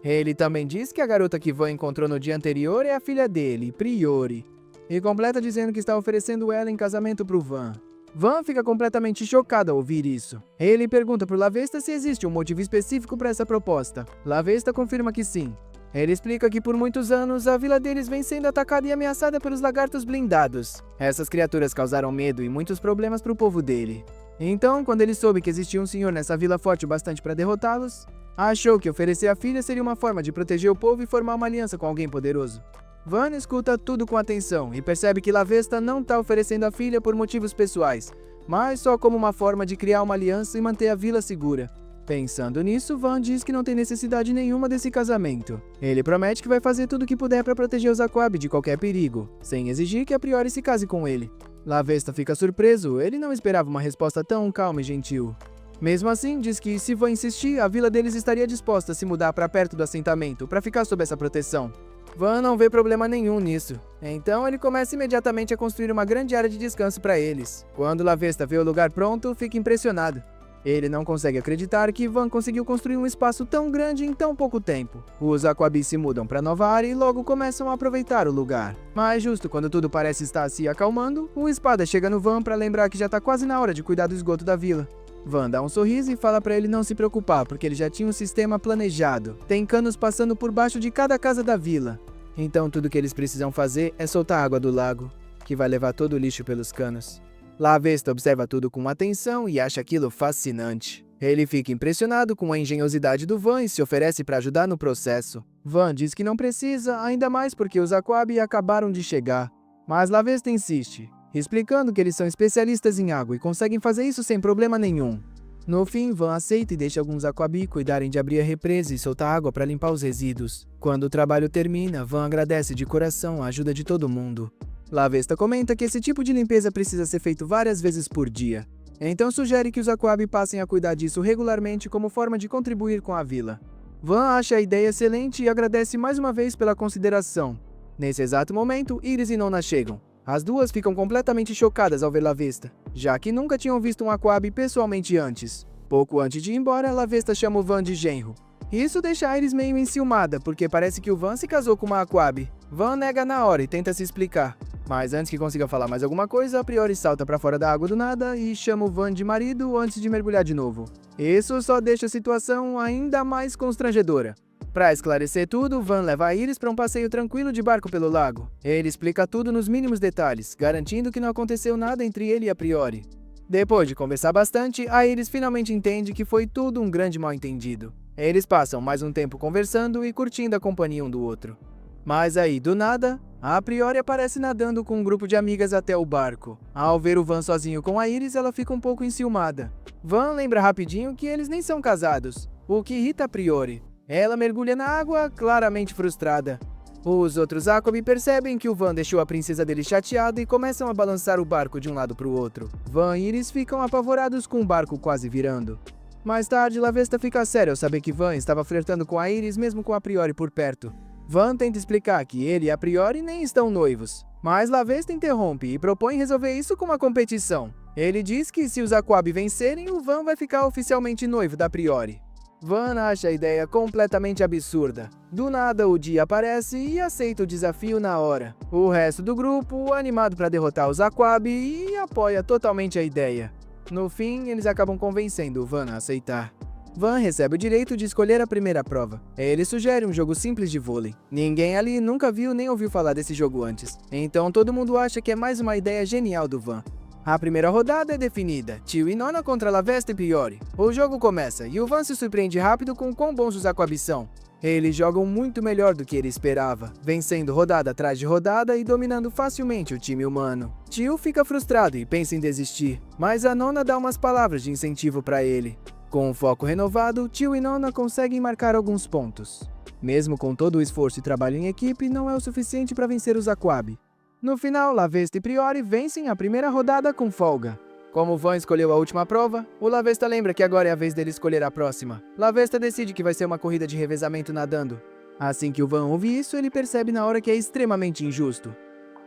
Ele também diz que a garota que Van encontrou no dia anterior é a filha dele, Priori. E completa dizendo que está oferecendo ela em casamento pro Van. Van fica completamente chocado ao ouvir isso. Ele pergunta pro Lavesta se existe um motivo específico para essa proposta. Lavesta confirma que sim. Ele explica que por muitos anos a vila deles vem sendo atacada e ameaçada pelos lagartos blindados. Essas criaturas causaram medo e muitos problemas pro povo dele. Então, quando ele soube que existia um senhor nessa vila forte o bastante para derrotá-los, achou que oferecer a filha seria uma forma de proteger o povo e formar uma aliança com alguém poderoso. Van escuta tudo com atenção e percebe que Lavesta não está oferecendo a filha por motivos pessoais, mas só como uma forma de criar uma aliança e manter a vila segura. Pensando nisso, Van diz que não tem necessidade nenhuma desse casamento. Ele promete que vai fazer tudo o que puder para proteger os Aquabi de qualquer perigo, sem exigir que a Priori se case com ele. Lavesta fica surpreso, ele não esperava uma resposta tão calma e gentil. Mesmo assim, diz que se Van insistir, a vila deles estaria disposta a se mudar para perto do assentamento para ficar sob essa proteção. Van não vê problema nenhum nisso, então ele começa imediatamente a construir uma grande área de descanso para eles. Quando Lavesta vê o lugar pronto, fica impressionado. Ele não consegue acreditar que Van conseguiu construir um espaço tão grande em tão pouco tempo. Os Aquabi se mudam para nova área e logo começam a aproveitar o lugar. Mas justo quando tudo parece estar se acalmando, o Espada chega no Van para lembrar que já está quase na hora de cuidar do esgoto da vila. Van dá um sorriso e fala para ele não se preocupar, porque ele já tinha um sistema planejado. Tem canos passando por baixo de cada casa da vila. Então tudo que eles precisam fazer é soltar a água do lago, que vai levar todo o lixo pelos canos. Lavesta observa tudo com atenção e acha aquilo fascinante. Ele fica impressionado com a engenhosidade do Van e se oferece para ajudar no processo. Van diz que não precisa, ainda mais porque os Aquabi acabaram de chegar. Mas Lavesta insiste, explicando que eles são especialistas em água e conseguem fazer isso sem problema nenhum. No fim, Van aceita e deixa alguns Aquabi cuidarem de abrir a represa e soltar água para limpar os resíduos. Quando o trabalho termina, Van agradece de coração a ajuda de todo mundo. Lavesta comenta que esse tipo de limpeza precisa ser feito várias vezes por dia. Então sugere que os Aquabi passem a cuidar disso regularmente como forma de contribuir com a vila. Van acha a ideia excelente e agradece mais uma vez pela consideração. Nesse exato momento, Iris e Nona chegam. As duas ficam completamente chocadas ao ver Lavesta, já que nunca tinham visto um Aquabi pessoalmente antes. Pouco antes de ir embora, Lavesta chama o Van de genro. Isso deixa a Iris meio enciumada, porque parece que o Van se casou com uma Aquabi. Van nega na hora e tenta se explicar. Mas antes que consiga falar mais alguma coisa, a Priori salta pra fora da água do nada e chama o Van de marido antes de mergulhar de novo. Isso só deixa a situação ainda mais constrangedora. Pra esclarecer tudo, Van leva a Iris para um passeio tranquilo de barco pelo lago. Ele explica tudo nos mínimos detalhes, garantindo que não aconteceu nada entre ele e a Priori. Depois de conversar bastante, a Iris finalmente entende que foi tudo um grande mal-entendido. Eles passam mais um tempo conversando e curtindo a companhia um do outro. Mas aí, do nada, a Priori aparece nadando com um grupo de amigas até o barco. Ao ver o Van sozinho com a Iris, ela fica um pouco enciumada. Van lembra rapidinho que eles nem são casados, o que irrita a Priori. Ela mergulha na água, claramente frustrada. Os outros Aquabi percebem que o Van deixou a princesa dele chateada e começam a balançar o barco de um lado para o outro. Van e Iris ficam apavorados com o barco quase virando. Mais tarde, Lavesta fica séria ao saber que Van estava flertando com a Iris mesmo com a Priori por perto. Van tenta explicar que ele e a Priori nem estão noivos, mas Lavesta interrompe e propõe resolver isso com uma competição. Ele diz que se os Aquabi vencerem, o Van vai ficar oficialmente noivo da Priori. Van acha a ideia completamente absurda. Do nada, o Di aparece e aceita o desafio na hora. O resto do grupo, animado para derrotar os Aquabi, e apoia totalmente a ideia. No fim, eles acabam convencendo o Van a aceitar. Van recebe o direito de escolher a primeira prova. Ele sugere um jogo simples de vôlei. Ninguém ali nunca viu nem ouviu falar desse jogo antes, então todo mundo acha que é mais uma ideia genial do Van. A primeira rodada é definida, Tio e Nona contra Lavesta e Priori. O jogo começa e o Van se surpreende rápido com quão bons os Aquabi são. Eles jogam muito melhor do que ele esperava, vencendo rodada atrás de rodada e dominando facilmente o time humano. Tio fica frustrado e pensa em desistir, mas a Nona dá umas palavras de incentivo para ele. Com um foco renovado, Tio e Nona conseguem marcar alguns pontos. Mesmo com todo o esforço e trabalho em equipe, não é o suficiente para vencer os Aquabi. No final, Lavesta e Priori vencem a primeira rodada com folga. Como o Van escolheu a última prova, o Lavesta lembra que agora é a vez dele escolher a próxima. Lavesta decide que vai ser uma corrida de revezamento nadando. Assim que o Van ouve isso, ele percebe na hora que é extremamente injusto.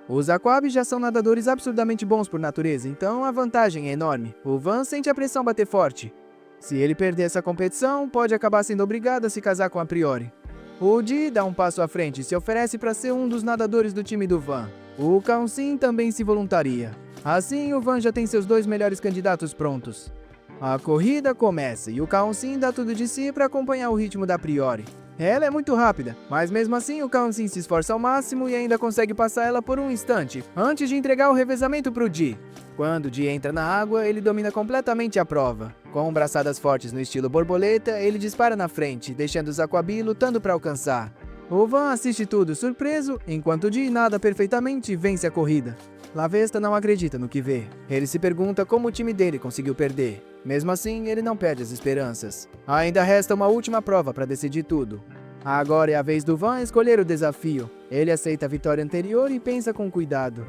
Os Aquabi já são nadadores absurdamente bons por natureza, então a vantagem é enorme. O Van sente a pressão bater forte. Se ele perder essa competição, pode acabar sendo obrigado a se casar com a Priori. O Di dá um passo à frente e se oferece para ser um dos nadadores do time do Van. O Kaunsin também se voluntaria. Assim, o Van já tem seus 2 melhores candidatos prontos. A corrida começa e o Kaunsin dá tudo de si para acompanhar o ritmo da Priori. Ela é muito rápida, mas mesmo assim o Kaunsin se esforça ao máximo e ainda consegue passar ela por um instante, antes de entregar o revezamento para o Di. Quando o Di entra na água, ele domina completamente a prova. Com braçadas fortes no estilo borboleta, ele dispara na frente, deixando os Aquabi lutando para alcançar. O Van assiste tudo surpreso, enquanto o Di nada perfeitamente e vence a corrida. Lavesta não acredita no que vê. Ele se pergunta como o time dele conseguiu perder. Mesmo assim, ele não perde as esperanças. Ainda resta uma última prova para decidir tudo. Agora é a vez do Van escolher o desafio. Ele aceita a vitória anterior e pensa com cuidado.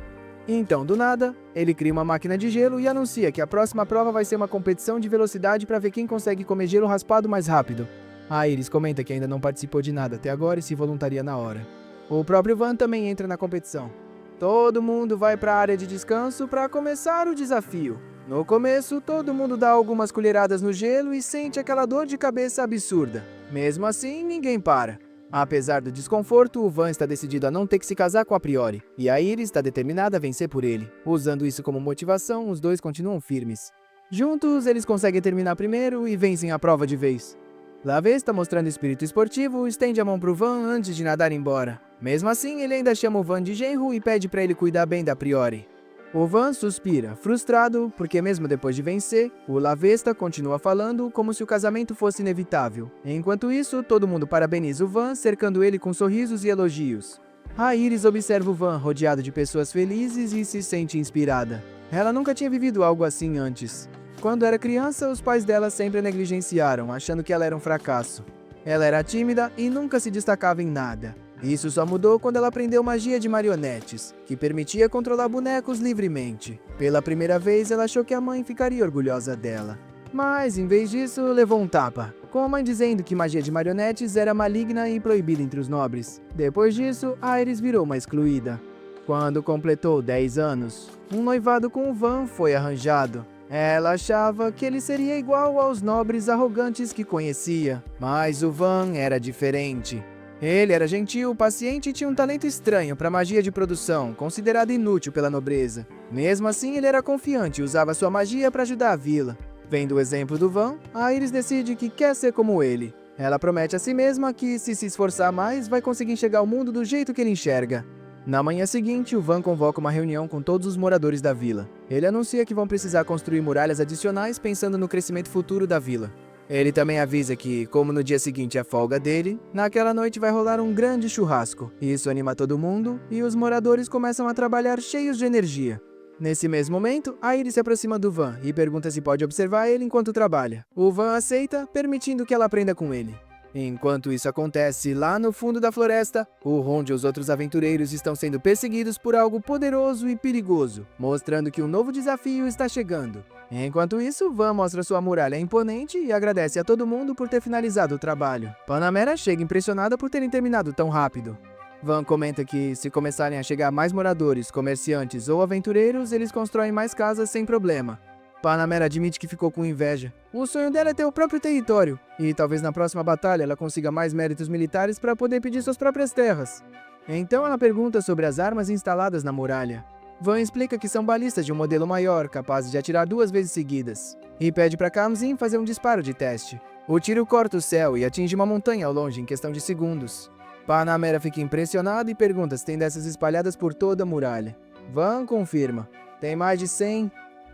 Então, do nada, ele cria uma máquina de gelo e anuncia que a próxima prova vai ser uma competição de velocidade para ver quem consegue comer gelo raspado mais rápido. A Iris comenta que ainda não participou de nada até agora e se voluntaria na hora. O próprio Van também entra na competição. Todo mundo vai para a área de descanso para começar o desafio. No começo, todo mundo dá algumas colheradas no gelo e sente aquela dor de cabeça absurda. Mesmo assim, ninguém para. Apesar do desconforto, o Van está decidido a não ter que se casar com a Priori, e a Iris está determinada a vencer por ele. Usando isso como motivação, os dois continuam firmes. Juntos, eles conseguem terminar primeiro e vencem a prova de vez. Lavesta, mostrando espírito esportivo, estende a mão pro Van antes de nadar embora. Mesmo assim, ele ainda chama o Van de genro e pede para ele cuidar bem da Priori. O Van suspira, frustrado, porque mesmo depois de vencer, o Lavesta continua falando como se o casamento fosse inevitável. Enquanto isso, todo mundo parabeniza o Van, cercando ele com sorrisos e elogios. A Iris observa o Van rodeado de pessoas felizes e se sente inspirada. Ela nunca tinha vivido algo assim antes. Quando era criança, os pais dela sempre a negligenciaram, achando que ela era um fracasso. Ela era tímida e nunca se destacava em nada. Isso só mudou quando ela aprendeu magia de marionetes, que permitia controlar bonecos livremente. Pela primeira vez, ela achou que a mãe ficaria orgulhosa dela. Mas, em vez disso, levou um tapa, com a mãe dizendo que magia de marionetes era maligna e proibida entre os nobres. Depois disso, Iris virou uma excluída. Quando completou 10 anos, um noivado com o Van foi arranjado. Ela achava que ele seria igual aos nobres arrogantes que conhecia, mas o Van era diferente. Ele era gentil, paciente e tinha um talento estranho para magia de produção, considerada inútil pela nobreza. Mesmo assim, ele era confiante e usava sua magia para ajudar a vila. Vendo o exemplo do Van, a Iris decide que quer ser como ele. Ela promete a si mesma que, se esforçar mais, vai conseguir enxergar o mundo do jeito que ele enxerga. Na manhã seguinte, o Van convoca uma reunião com todos os moradores da vila. Ele anuncia que vão precisar construir muralhas adicionais pensando no crescimento futuro da vila. Ele também avisa que, como no dia seguinte é a folga dele, naquela noite vai rolar um grande churrasco. Isso anima todo mundo e os moradores começam a trabalhar cheios de energia. Nesse mesmo momento, a Iris se aproxima do Van e pergunta se pode observar ele enquanto trabalha. O Van aceita, permitindo que ela aprenda com ele. Enquanto isso acontece, lá no fundo da floresta, o Ronde e os outros aventureiros estão sendo perseguidos por algo poderoso e perigoso, mostrando que um novo desafio está chegando. Enquanto isso, Van mostra sua muralha imponente e agradece a todo mundo por ter finalizado o trabalho. Panamera chega impressionada por terem terminado tão rápido. Van comenta que, se começarem a chegar mais moradores, comerciantes ou aventureiros, eles constroem mais casas sem problema. Panamera admite que ficou com inveja. O sonho dela é ter o próprio território, e talvez na próxima batalha ela consiga mais méritos militares para poder pedir suas próprias terras. Então ela pergunta sobre as armas instaladas na muralha. Van explica que são balistas de um modelo maior, capazes de atirar 2 vezes seguidas, e pede para Kamzin fazer um disparo de teste. O tiro corta o céu e atinge uma montanha ao longe em questão de segundos. Panamera fica impressionado e pergunta se tem dessas espalhadas por toda a muralha. Van confirma. Tem mais de 100.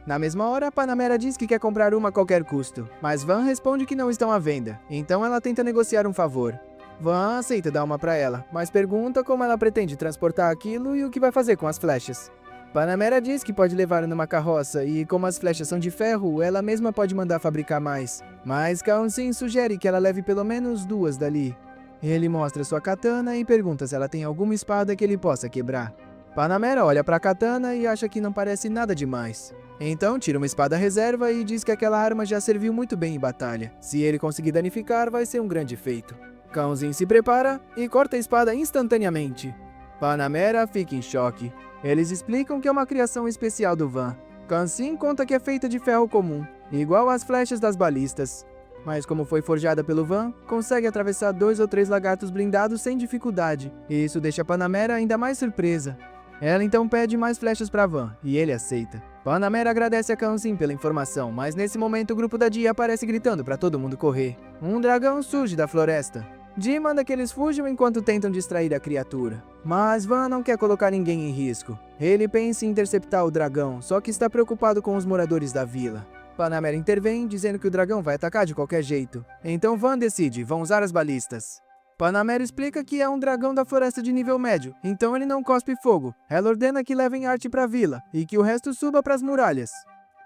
Na mesma hora, Panamera diz que quer comprar uma a qualquer custo, mas Van responde que não estão à venda, então ela tenta negociar um favor. Van aceita dar uma para ela, mas pergunta como ela pretende transportar aquilo e o que vai fazer com as flechas. Panamera diz que pode levar numa carroça e, como as flechas são de ferro, ela mesma pode mandar fabricar mais. Mas Kamzin sugere que ela leve pelo menos 2 dali. Ele mostra sua katana e pergunta se ela tem alguma espada que ele possa quebrar. Panamera olha para a katana e acha que não parece nada demais. Então tira uma espada reserva e diz que aquela arma já serviu muito bem em batalha. Se ele conseguir danificar, vai ser um grande feito. Kamzin se prepara e corta a espada instantaneamente. Panamera fica em choque. Eles explicam que é uma criação especial do Van. Kamzin conta que é feita de ferro comum, igual às flechas das balistas. Mas como foi forjada pelo Van, consegue atravessar 2 ou 3 lagartos blindados sem dificuldade. E isso deixa Panamera ainda mais surpresa. Ela então pede mais flechas para Van, e ele aceita. Panamera agradece a Kamzin pela informação, mas nesse momento o grupo da Dia aparece gritando para todo mundo correr. Um dragão surge da floresta. Di manda que eles fujam enquanto tentam distrair a criatura. Mas Van não quer colocar ninguém em risco. Ele pensa em interceptar o dragão, só que está preocupado com os moradores da vila. Panamera intervém, dizendo que o dragão vai atacar de qualquer jeito. Então Van decide, vão usar as balistas. Panamera explica que é um dragão da floresta de nível médio, então ele não cospe fogo. Ela ordena que levem Arte para a vila e que o resto suba para as muralhas.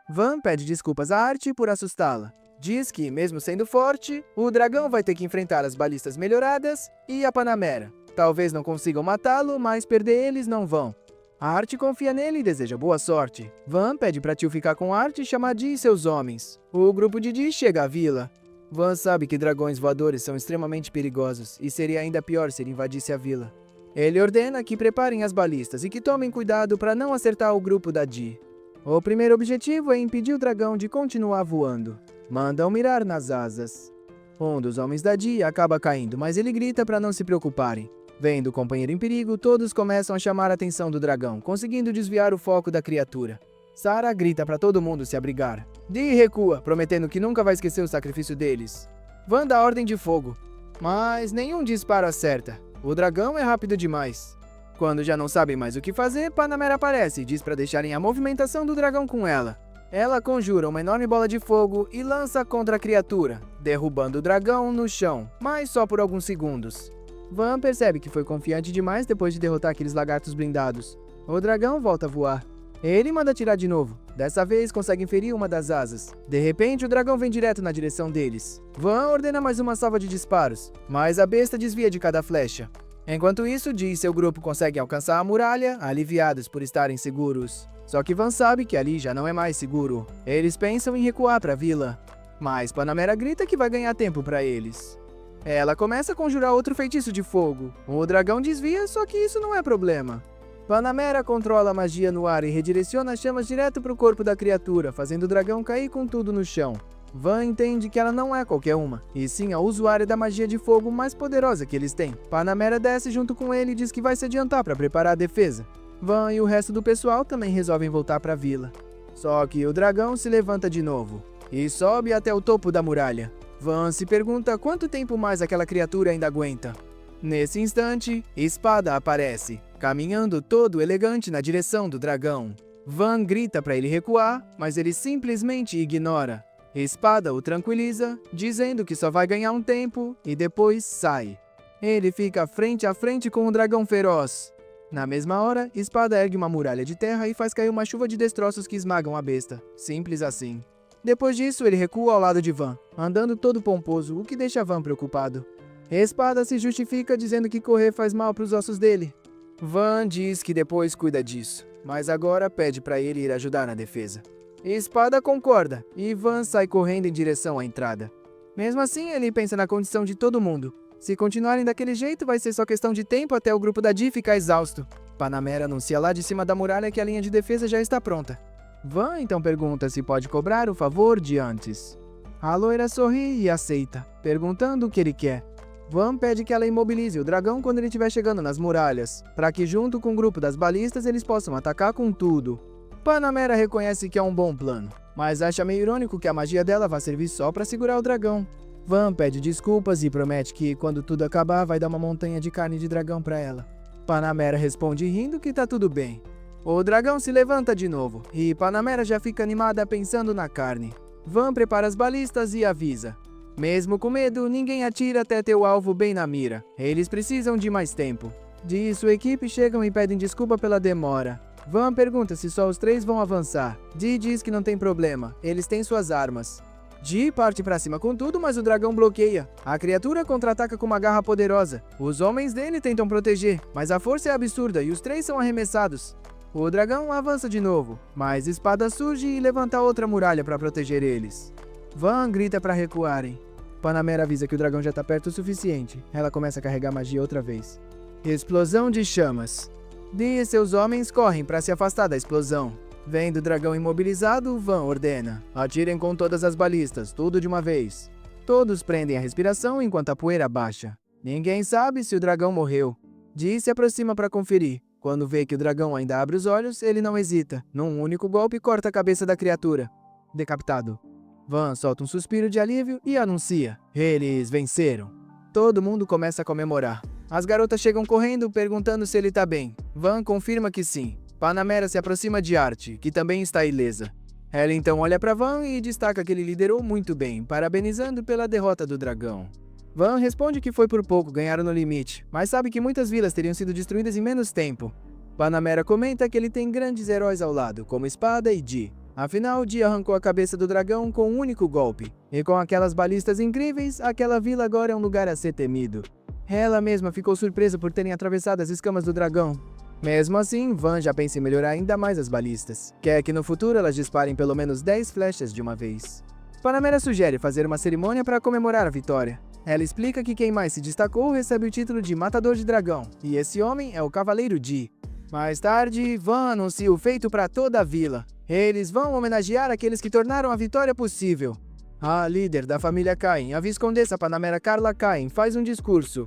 Van pede desculpas a Arte por assustá-la. Diz que, mesmo sendo forte, o dragão vai ter que enfrentar as balistas melhoradas e a Panamera. Talvez não consigam matá-lo, mas perder eles não vão. Art confia nele e deseja boa sorte. Van pede para tio ficar com Art e chamar Dee e seus homens. O grupo de Dee chega à vila. Van sabe que dragões voadores são extremamente perigosos e seria ainda pior se ele invadisse a vila. Ele ordena que preparem as balistas e que tomem cuidado para não acertar o grupo da Dee. O primeiro objetivo é impedir o dragão de continuar voando. Mandam mirar nas asas. Um dos homens da Dee acaba caindo, mas ele grita para não se preocuparem. Vendo o companheiro em perigo, todos começam a chamar a atenção do dragão, conseguindo desviar o foco da criatura. Sarah grita para todo mundo se abrigar. Dee recua, prometendo que nunca vai esquecer o sacrifício deles. Van dá ordem de fogo, mas nenhum disparo acerta. O dragão é rápido demais. Quando já não sabem mais o que fazer, Panamera aparece e diz para deixarem a movimentação do dragão com ela. Ela conjura uma enorme bola de fogo e lança contra a criatura, derrubando o dragão no chão, mas só por alguns segundos. Van percebe que foi confiante demais depois de derrotar aqueles lagartos blindados. O dragão volta a voar. Ele manda atirar de novo. Dessa vez consegue ferir uma das asas. De repente, o dragão vem direto na direção deles. Van ordena mais uma salva de disparos, mas a besta desvia de cada flecha. Enquanto isso, Dee e seu grupo conseguem alcançar a muralha, aliviados por estarem seguros. Só que Van sabe que ali já não é mais seguro. Eles pensam em recuar para a vila, mas Panamera grita que vai ganhar tempo para eles. Ela começa a conjurar outro feitiço de fogo. O dragão desvia, só que isso não é problema. Panamera controla a magia no ar e redireciona as chamas direto para o corpo da criatura, fazendo o dragão cair com tudo no chão. Van entende que ela não é qualquer uma, e sim a usuária da magia de fogo mais poderosa que eles têm. Panamera desce junto com ele e diz que vai se adiantar para preparar a defesa. Van e o resto do pessoal também resolvem voltar para a vila. Só que o dragão se levanta de novo e sobe até o topo da muralha. Van se pergunta quanto tempo mais aquela criatura ainda aguenta. Nesse instante, Espada aparece, caminhando todo elegante na direção do dragão. Van grita para ele recuar, mas ele simplesmente ignora. Espada o tranquiliza, dizendo que só vai ganhar um tempo e depois sai. Ele fica frente a frente com o dragão feroz. Na mesma hora, Espada ergue uma muralha de terra e faz cair uma chuva de destroços que esmagam a besta. Simples assim. Depois disso, ele recua ao lado de Van, andando todo pomposo, o que deixa Van preocupado. Espada se justifica dizendo que correr faz mal para os ossos dele. Van diz que depois cuida disso, mas agora pede para ele ir ajudar na defesa. Espada concorda, e Van sai correndo em direção à entrada. Mesmo assim, ele pensa na condição de todo mundo. Se continuarem daquele jeito, vai ser só questão de tempo até o grupo da Dee ficar exausto. Panamera anuncia lá de cima da muralha que a linha de defesa já está pronta. Van então pergunta se pode cobrar o favor de antes. A loira sorri e aceita, perguntando o que ele quer. Van pede que ela imobilize o dragão quando ele estiver chegando nas muralhas, para que junto com o grupo das balistas eles possam atacar com tudo. Panamera reconhece que é um bom plano, mas acha meio irônico que a magia dela vá servir só para segurar o dragão. Van pede desculpas e promete que, quando tudo acabar, vai dar uma montanha de carne de dragão para ela. Panamera responde rindo que tá tudo bem. O dragão se levanta de novo, e Panamera já fica animada pensando na carne. Van prepara as balistas e avisa. Mesmo com medo, ninguém atira até ter o alvo bem na mira. Eles precisam de mais tempo. Dee e sua equipe chegam e pedem desculpa pela demora. Van pergunta se só os 3 vão avançar. Dee diz que não tem problema, eles têm suas armas. Dee parte pra cima com tudo, mas o dragão bloqueia. A criatura contra-ataca com uma garra poderosa. Os homens dele tentam proteger, mas a força é absurda e os 3 são arremessados. O dragão avança de novo, mas Espada surge e levanta outra muralha para proteger eles. Van grita para recuarem. Panamera avisa que o dragão já está perto o suficiente. Ela começa a carregar magia outra vez. Explosão de chamas. Dee e seus homens correm para se afastar da explosão. Vendo o dragão imobilizado, Van ordena: atirem com todas as balistas, tudo de uma vez. Todos prendem a respiração enquanto a poeira baixa. Ninguém sabe se o dragão morreu. Dee se aproxima para conferir. Quando vê que o dragão ainda abre os olhos, ele não hesita. Num único golpe, corta a cabeça da criatura. Decapitado. Van solta um suspiro de alívio e anuncia: eles venceram. Todo mundo começa a comemorar. As garotas chegam correndo, perguntando se ele tá bem. Van confirma que sim. Panamera se aproxima de Art, que também está ilesa. Ela então olha para Van e destaca que ele liderou muito bem, parabenizando pela derrota do dragão. Van responde que foi por pouco, ganharam no limite, mas sabe que muitas vilas teriam sido destruídas em menos tempo. Panamera comenta que ele tem grandes heróis ao lado, como Espada e Dee. Afinal, Dee arrancou a cabeça do dragão com um único golpe. E com aquelas balistas incríveis, aquela vila agora é um lugar a ser temido. Ela mesma ficou surpresa por terem atravessado as escamas do dragão. Mesmo assim, Van já pensa em melhorar ainda mais as balistas. Quer que no futuro elas disparem pelo menos 10 flechas de uma vez. Panamera sugere fazer uma cerimônia para comemorar a vitória. Ela explica que quem mais se destacou recebe o título de Matador de Dragão, e esse homem é o Cavaleiro Di. Mais tarde, Van anuncia o feito para toda a vila. Eles vão homenagear aqueles que tornaram a vitória possível. A líder da família Cain, a viscondessa Panamera Carla Cain, faz um discurso.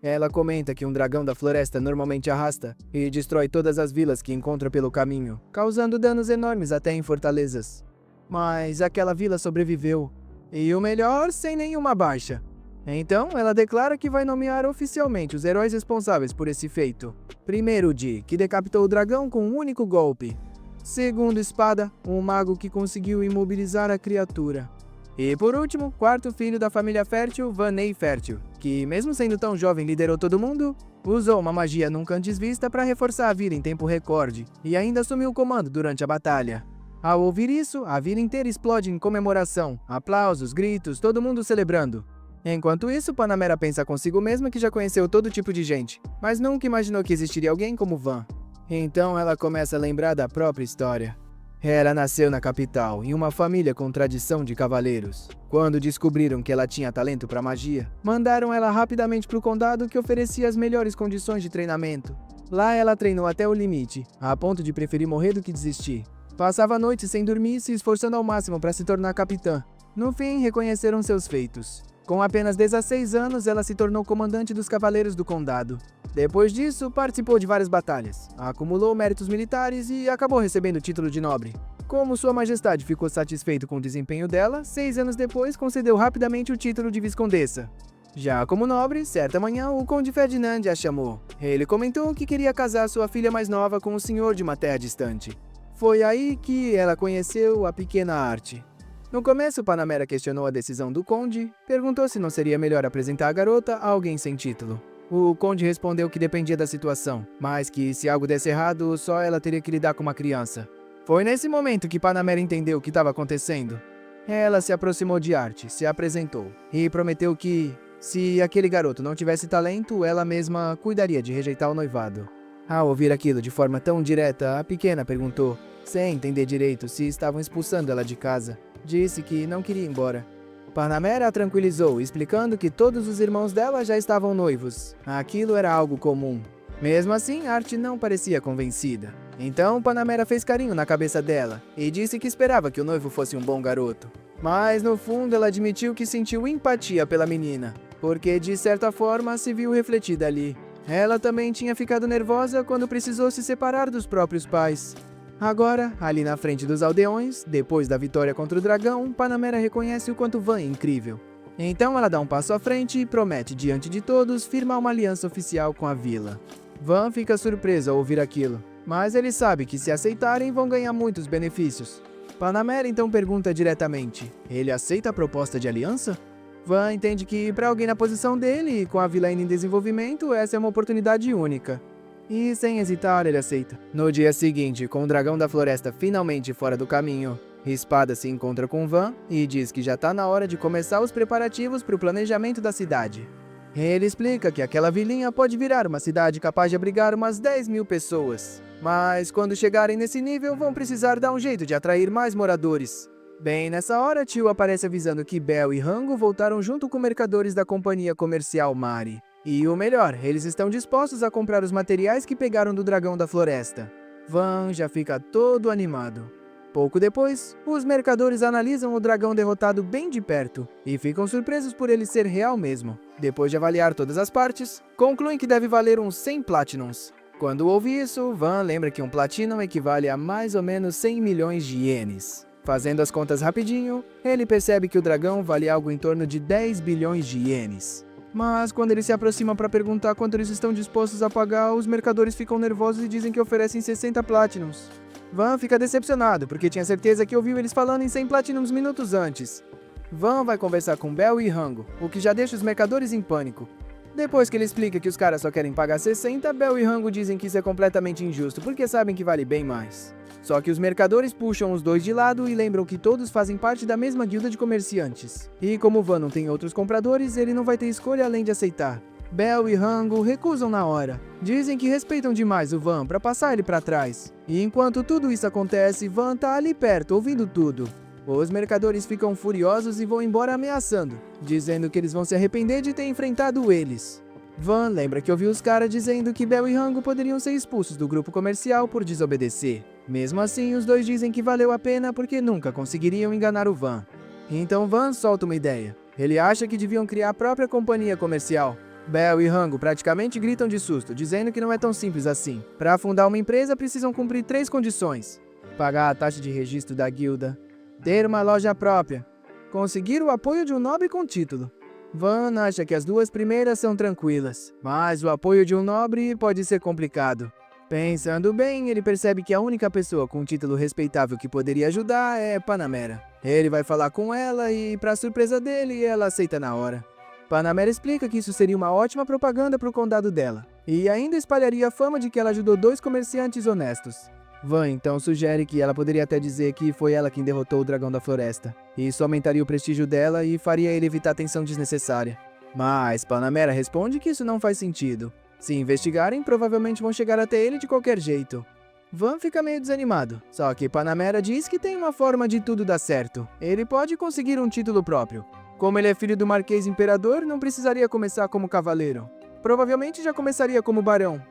Ela comenta que um dragão da floresta normalmente arrasta e destrói todas as vilas que encontra pelo caminho, causando danos enormes até em fortalezas. Mas aquela vila sobreviveu, e o melhor, sem nenhuma baixa. Então, ela declara que vai nomear oficialmente os heróis responsáveis por esse feito. Primeiro, Di, que decapitou o dragão com um único golpe. Segundo, Espada, um mago que conseguiu imobilizar a criatura. E por último, quarto filho da família Fértil, Vanei Fértil, que mesmo sendo tão jovem liderou todo mundo, usou uma magia nunca antes vista para reforçar a vila em tempo recorde, e ainda assumiu o comando durante a batalha. Ao ouvir isso, a vila inteira explode em comemoração, aplausos, gritos, todo mundo celebrando. Enquanto isso, Panamera pensa consigo mesma que já conheceu todo tipo de gente, mas nunca imaginou que existiria alguém como Van. Então ela começa a lembrar da própria história. Ela nasceu na capital, em uma família com tradição de cavaleiros. Quando descobriram que ela tinha talento para magia, mandaram ela rapidamente para o condado que oferecia as melhores condições de treinamento. Lá ela treinou até o limite, a ponto de preferir morrer do que desistir. Passava a noite sem dormir, se esforçando ao máximo para se tornar capitã. No fim, reconheceram seus feitos. Com apenas 16 anos, ela se tornou comandante dos Cavaleiros do Condado. Depois disso, participou de várias batalhas, acumulou méritos militares e acabou recebendo o título de nobre. Como Sua Majestade ficou satisfeito com o desempenho dela, 6 anos depois concedeu rapidamente o título de viscondessa. Já como nobre, certa manhã o Conde Ferdinand a chamou. Ele comentou que queria casar sua filha mais nova com o senhor de uma terra distante. Foi aí que ela conheceu a pequena Arte. No começo, Panamera questionou a decisão do conde, perguntou se não seria melhor apresentar a garota a alguém sem título. O conde respondeu que dependia da situação, mas que se algo desse errado, só ela teria que lidar com uma criança. Foi nesse momento que Panamera entendeu o que estava acontecendo. Ela se aproximou de Arte, se apresentou e prometeu que, se aquele garoto não tivesse talento, ela mesma cuidaria de rejeitar o noivado. Ao ouvir aquilo de forma tão direta, a pequena perguntou, sem entender direito, se estavam expulsando ela de casa. Disse que não queria ir embora. Panamera a tranquilizou, explicando que todos os irmãos dela já estavam noivos. Aquilo era algo comum. Mesmo assim, Arte não parecia convencida. Então, Panamera fez carinho na cabeça dela e disse que esperava que o noivo fosse um bom garoto. Mas, no fundo, ela admitiu que sentiu empatia pela menina, porque, de certa forma, se viu refletida ali. Ela também tinha ficado nervosa quando precisou se separar dos próprios pais. Agora, ali na frente dos aldeões, depois da vitória contra o dragão, Panamera reconhece o quanto Van é incrível. Então ela dá um passo à frente e promete, diante de todos, firmar uma aliança oficial com a vila. Van fica surpreso ao ouvir aquilo, mas ele sabe que se aceitarem vão ganhar muitos benefícios. Panamera então pergunta diretamente, ele aceita a proposta de aliança? Van entende que, para alguém na posição dele e com a vila ainda em desenvolvimento, essa é uma oportunidade única. E, sem hesitar, ele aceita. No dia seguinte, com o dragão da floresta finalmente fora do caminho, Espada se encontra com Van e diz que já tá na hora de começar os preparativos para o planejamento da cidade. Ele explica que aquela vilinha pode virar uma cidade capaz de abrigar umas 10.000 pessoas. Mas, quando chegarem nesse nível, vão precisar dar um jeito de atrair mais moradores. Bem nessa hora, Tio aparece avisando que Bel e Rango voltaram junto com mercadores da companhia comercial Mari. E o melhor, eles estão dispostos a comprar os materiais que pegaram do dragão da floresta. Van já fica todo animado. Pouco depois, os mercadores analisam o dragão derrotado bem de perto e ficam surpresos por ele ser real mesmo. Depois de avaliar todas as partes, concluem que deve valer uns 100 Platinums. Quando ouve isso, Van lembra que um Platinum equivale a mais ou menos 100 milhões de ienes. Fazendo as contas rapidinho, ele percebe que o dragão vale algo em torno de 10 bilhões de ienes. Mas quando ele se aproxima para perguntar quanto eles estão dispostos a pagar, os mercadores ficam nervosos e dizem que oferecem 60 Platinums. Van fica decepcionado, porque tinha certeza que ouviu eles falando em 100 Platinums minutos antes. Van vai conversar com Bel e Rango, o que já deixa os mercadores em pânico. Depois que ele explica que os caras só querem pagar 60, Bel e Rango dizem que isso é completamente injusto, porque sabem que vale bem mais. Só que os mercadores puxam os dois de lado e lembram que todos fazem parte da mesma guilda de comerciantes. E como Van não tem outros compradores, ele não vai ter escolha além de aceitar. Bel e Rango recusam na hora. Dizem que respeitam demais o Van para passar ele para trás. E enquanto tudo isso acontece, Van tá ali perto, ouvindo tudo. Os mercadores ficam furiosos e vão embora ameaçando, dizendo que eles vão se arrepender de ter enfrentado eles. Van lembra que ouviu os caras dizendo que Bel e Rango poderiam ser expulsos do grupo comercial por desobedecer. Mesmo assim, os dois dizem que valeu a pena porque nunca conseguiriam enganar o Van. Então Van solta uma ideia. Ele acha que deviam criar a própria companhia comercial. Bel e Rango praticamente gritam de susto, dizendo que não é tão simples assim. Para fundar uma empresa, precisam cumprir 3 condições: pagar a taxa de registro da guilda, ter uma loja própria, conseguir o apoio de um nobre com título. Van acha que as 2 primeiras são tranquilas, mas o apoio de um nobre pode ser complicado. Pensando bem, ele percebe que a única pessoa com um título respeitável que poderia ajudar é Panamera. Ele vai falar com ela e, para surpresa dele, ela aceita na hora. Panamera explica que isso seria uma ótima propaganda para o condado dela, e ainda espalharia a fama de que ela ajudou 2 comerciantes honestos. Van então sugere que ela poderia até dizer que foi ela quem derrotou o dragão da floresta. Isso aumentaria o prestígio dela e faria ele evitar tensão desnecessária. Mas Panamera responde que isso não faz sentido. Se investigarem, provavelmente vão chegar até ele de qualquer jeito. Van fica meio desanimado, só que Panamera diz que tem uma forma de tudo dar certo. Ele pode conseguir um título próprio. Como ele é filho do Marquês Imperador, não precisaria começar como cavaleiro. Provavelmente já começaria como barão.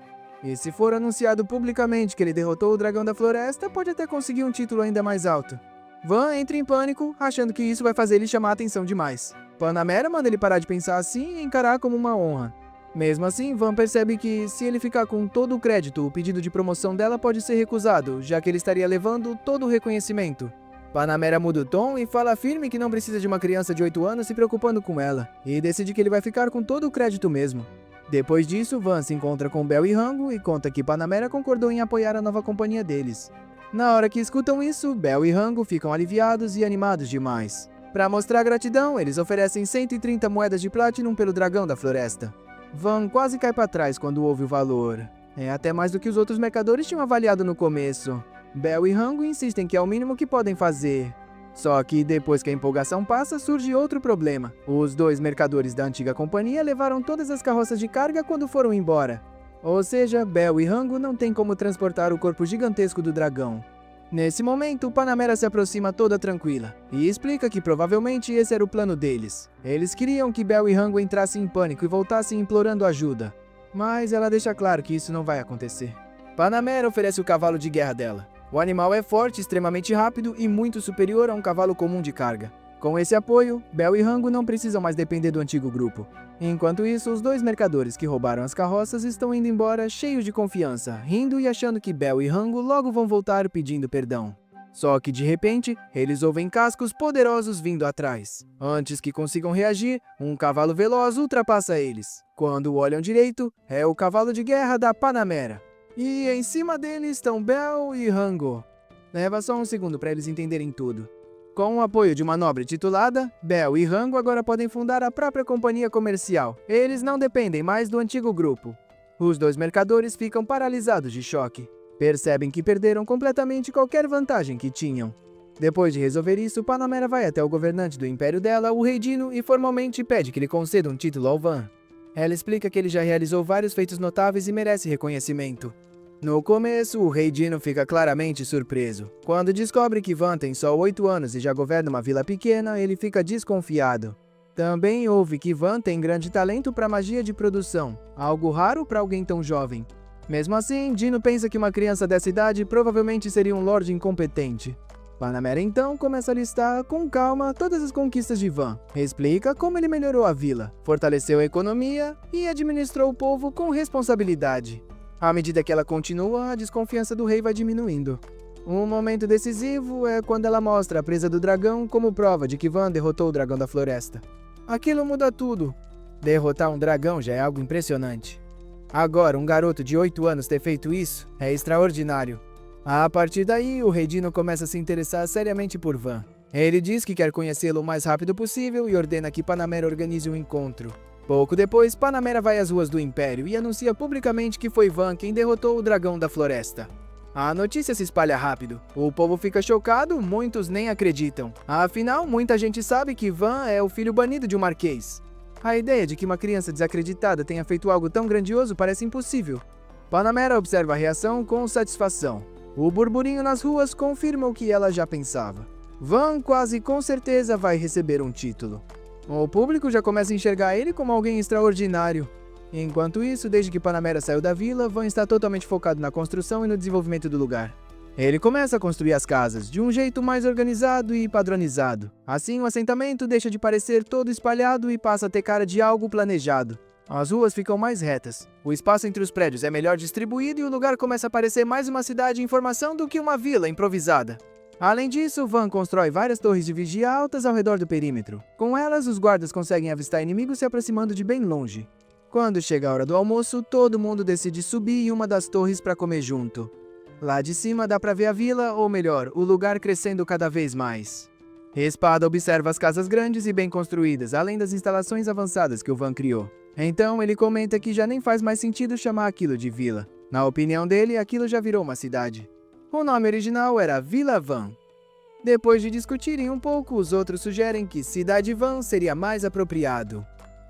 E se for anunciado publicamente que ele derrotou o dragão da floresta, pode até conseguir um título ainda mais alto. Van entra em pânico, achando que isso vai fazer ele chamar a atenção demais. Panamera manda ele parar de pensar assim e encarar como uma honra. Mesmo assim, Van percebe que, se ele ficar com todo o crédito, o pedido de promoção dela pode ser recusado, já que ele estaria levando todo o reconhecimento. Panamera muda o tom e fala firme que não precisa de uma criança de 8 anos se preocupando com ela, e decide que ele vai ficar com todo o crédito mesmo. Depois disso, Van se encontra com Bel e Rango e conta que Panamera concordou em apoiar a nova companhia deles. Na hora que escutam isso, Bel e Rango ficam aliviados e animados demais. Para mostrar gratidão, eles oferecem 130 moedas de Platinum pelo dragão da floresta. Van quase cai para trás quando ouve o valor. É até mais do que os outros mercadores tinham avaliado no começo. Bel e Rango insistem que é o mínimo que podem fazer. Só que depois que a empolgação passa, surge outro problema. Os 2 mercadores da antiga companhia levaram todas as carroças de carga quando foram embora. Ou seja, Bel e Rango não têm como transportar o corpo gigantesco do dragão. Nesse momento, Panamera se aproxima toda tranquila e explica que provavelmente esse era o plano deles. Eles queriam que Bel e Rango entrassem em pânico e voltassem implorando ajuda. Mas ela deixa claro que isso não vai acontecer. Panamera oferece o cavalo de guerra dela. O animal é forte, extremamente rápido e muito superior a um cavalo comum de carga. Com esse apoio, Bel e Rango não precisam mais depender do antigo grupo. Enquanto isso, os 2 mercadores que roubaram as carroças estão indo embora cheios de confiança, rindo e achando que Bel e Rango logo vão voltar pedindo perdão. Só que de repente, eles ouvem cascos poderosos vindo atrás. Antes que consigam reagir, um cavalo veloz ultrapassa eles. Quando olham direito, é o cavalo de guerra da Panamera. E em cima dele estão Bel e Rango. Leva só um segundo para eles entenderem tudo. Com o apoio de uma nobre titulada, Bel e Rango agora podem fundar a própria companhia comercial. Eles não dependem mais do antigo grupo. Os 2 mercadores ficam paralisados de choque. Percebem que perderam completamente qualquer vantagem que tinham. Depois de resolver isso, Panamera vai até o governante do império dela, o Rei Dino, e formalmente pede que lhe conceda um título ao Van. Ela explica que ele já realizou vários feitos notáveis e merece reconhecimento. No começo, o Rei Dino fica claramente surpreso. Quando descobre que Van tem só 8 anos e já governa uma vila pequena, ele fica desconfiado. Também ouve que Van tem grande talento para magia de produção, algo raro para alguém tão jovem. Mesmo assim, Dino pensa que uma criança dessa idade provavelmente seria um lorde incompetente. Panamera então começa a listar com calma todas as conquistas de Van. Explica como ele melhorou a vila, fortaleceu a economia e administrou o povo com responsabilidade. À medida que ela continua, a desconfiança do rei vai diminuindo. Um momento decisivo é quando ela mostra a presa do dragão como prova de que Van derrotou o dragão da floresta. Aquilo muda tudo. Derrotar um dragão já é algo impressionante. Agora, um garoto de 8 anos ter feito isso é extraordinário. A partir daí, o Rei Dino começa a se interessar seriamente por Van. Ele diz que quer conhecê-lo o mais rápido possível e ordena que Panamera organize um encontro. Pouco depois, Panamera vai às ruas do Império e anuncia publicamente que foi Van quem derrotou o dragão da floresta. A notícia se espalha rápido. O povo fica chocado, muitos nem acreditam. Afinal, muita gente sabe que Van é o filho banido de um marquês. A ideia de que uma criança desacreditada tenha feito algo tão grandioso parece impossível. Panamera observa a reação com satisfação. O burburinho nas ruas confirma o que ela já pensava. Van quase com certeza vai receber um título. O público já começa a enxergar ele como alguém extraordinário. Enquanto isso, desde que Panamera saiu da vila, Van está totalmente focado na construção e no desenvolvimento do lugar. Ele começa a construir as casas, de um jeito mais organizado e padronizado. Assim, o assentamento deixa de parecer todo espalhado e passa a ter cara de algo planejado. As ruas ficam mais retas, o espaço entre os prédios é melhor distribuído e o lugar começa a parecer mais uma cidade em formação do que uma vila improvisada. Além disso, Van constrói várias torres de vigia altas ao redor do perímetro. Com elas, os guardas conseguem avistar inimigos se aproximando de bem longe. Quando chega a hora do almoço, todo mundo decide subir em uma das torres para comer junto. Lá de cima dá para ver a vila, ou melhor, o lugar crescendo cada vez mais. Espada observa as casas grandes e bem construídas, além das instalações avançadas que o Van criou. Então ele comenta que já nem faz mais sentido chamar aquilo de vila. Na opinião dele, aquilo já virou uma cidade. O nome original era Vila Van. Depois de discutirem um pouco, os outros sugerem que Cidade Van seria mais apropriado.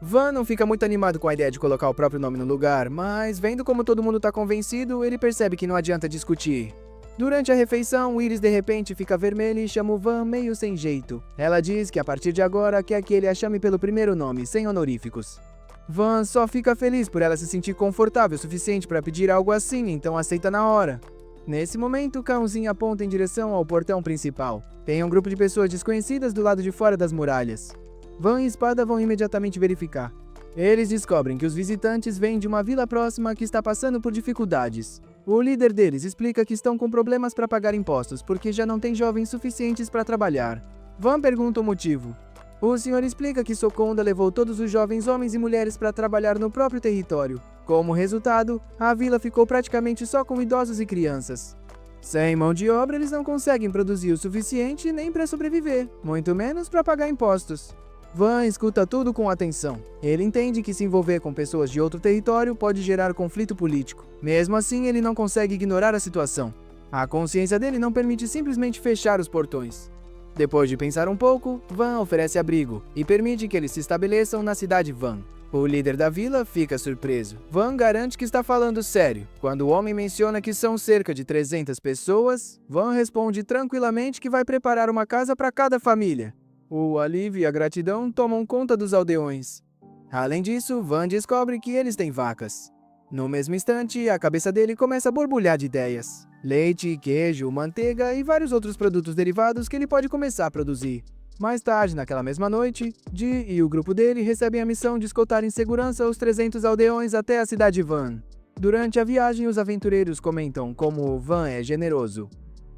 Van não fica muito animado com a ideia de colocar o próprio nome no lugar, mas vendo como todo mundo está convencido, ele percebe que não adianta discutir. Durante a refeição, Iris de repente fica vermelha e chama o Van meio sem jeito. Ela diz que a partir de agora quer que ele a chame pelo primeiro nome, sem honoríficos. Van só fica feliz por ela se sentir confortável o suficiente para pedir algo assim, então aceita na hora. Nesse momento, Cãozinho aponta em direção ao portão principal. Tem um grupo de pessoas desconhecidas do lado de fora das muralhas. Van e Espada vão imediatamente verificar. Eles descobrem que os visitantes vêm de uma vila próxima que está passando por dificuldades. O líder deles explica que estão com problemas para pagar impostos porque já não tem jovens suficientes para trabalhar. Van pergunta o motivo. O senhor explica que Soconda levou todos os jovens homens e mulheres para trabalhar no próprio território. Como resultado, a vila ficou praticamente só com idosos e crianças. Sem mão de obra, eles não conseguem produzir o suficiente nem para sobreviver, muito menos para pagar impostos. Van escuta tudo com atenção. Ele entende que se envolver com pessoas de outro território pode gerar conflito político. Mesmo assim, ele não consegue ignorar a situação. A consciência dele não permite simplesmente fechar os portões. Depois de pensar um pouco, Van oferece abrigo e permite que eles se estabeleçam na cidade Van. O líder da vila fica surpreso. Van garante que está falando sério. Quando o homem menciona que são cerca de 300 pessoas, Van responde tranquilamente que vai preparar uma casa para cada família. O alívio e a gratidão tomam conta dos aldeões. Além disso, Van descobre que eles têm vacas. No mesmo instante, a cabeça dele começa a borbulhar de ideias. Leite, queijo, manteiga e vários outros produtos derivados que ele pode começar a produzir. Mais tarde, naquela mesma noite, Di e o grupo dele recebem a missão de escoltar em segurança os 300 aldeões até a cidade Van. Durante a viagem, os aventureiros comentam como Van é generoso.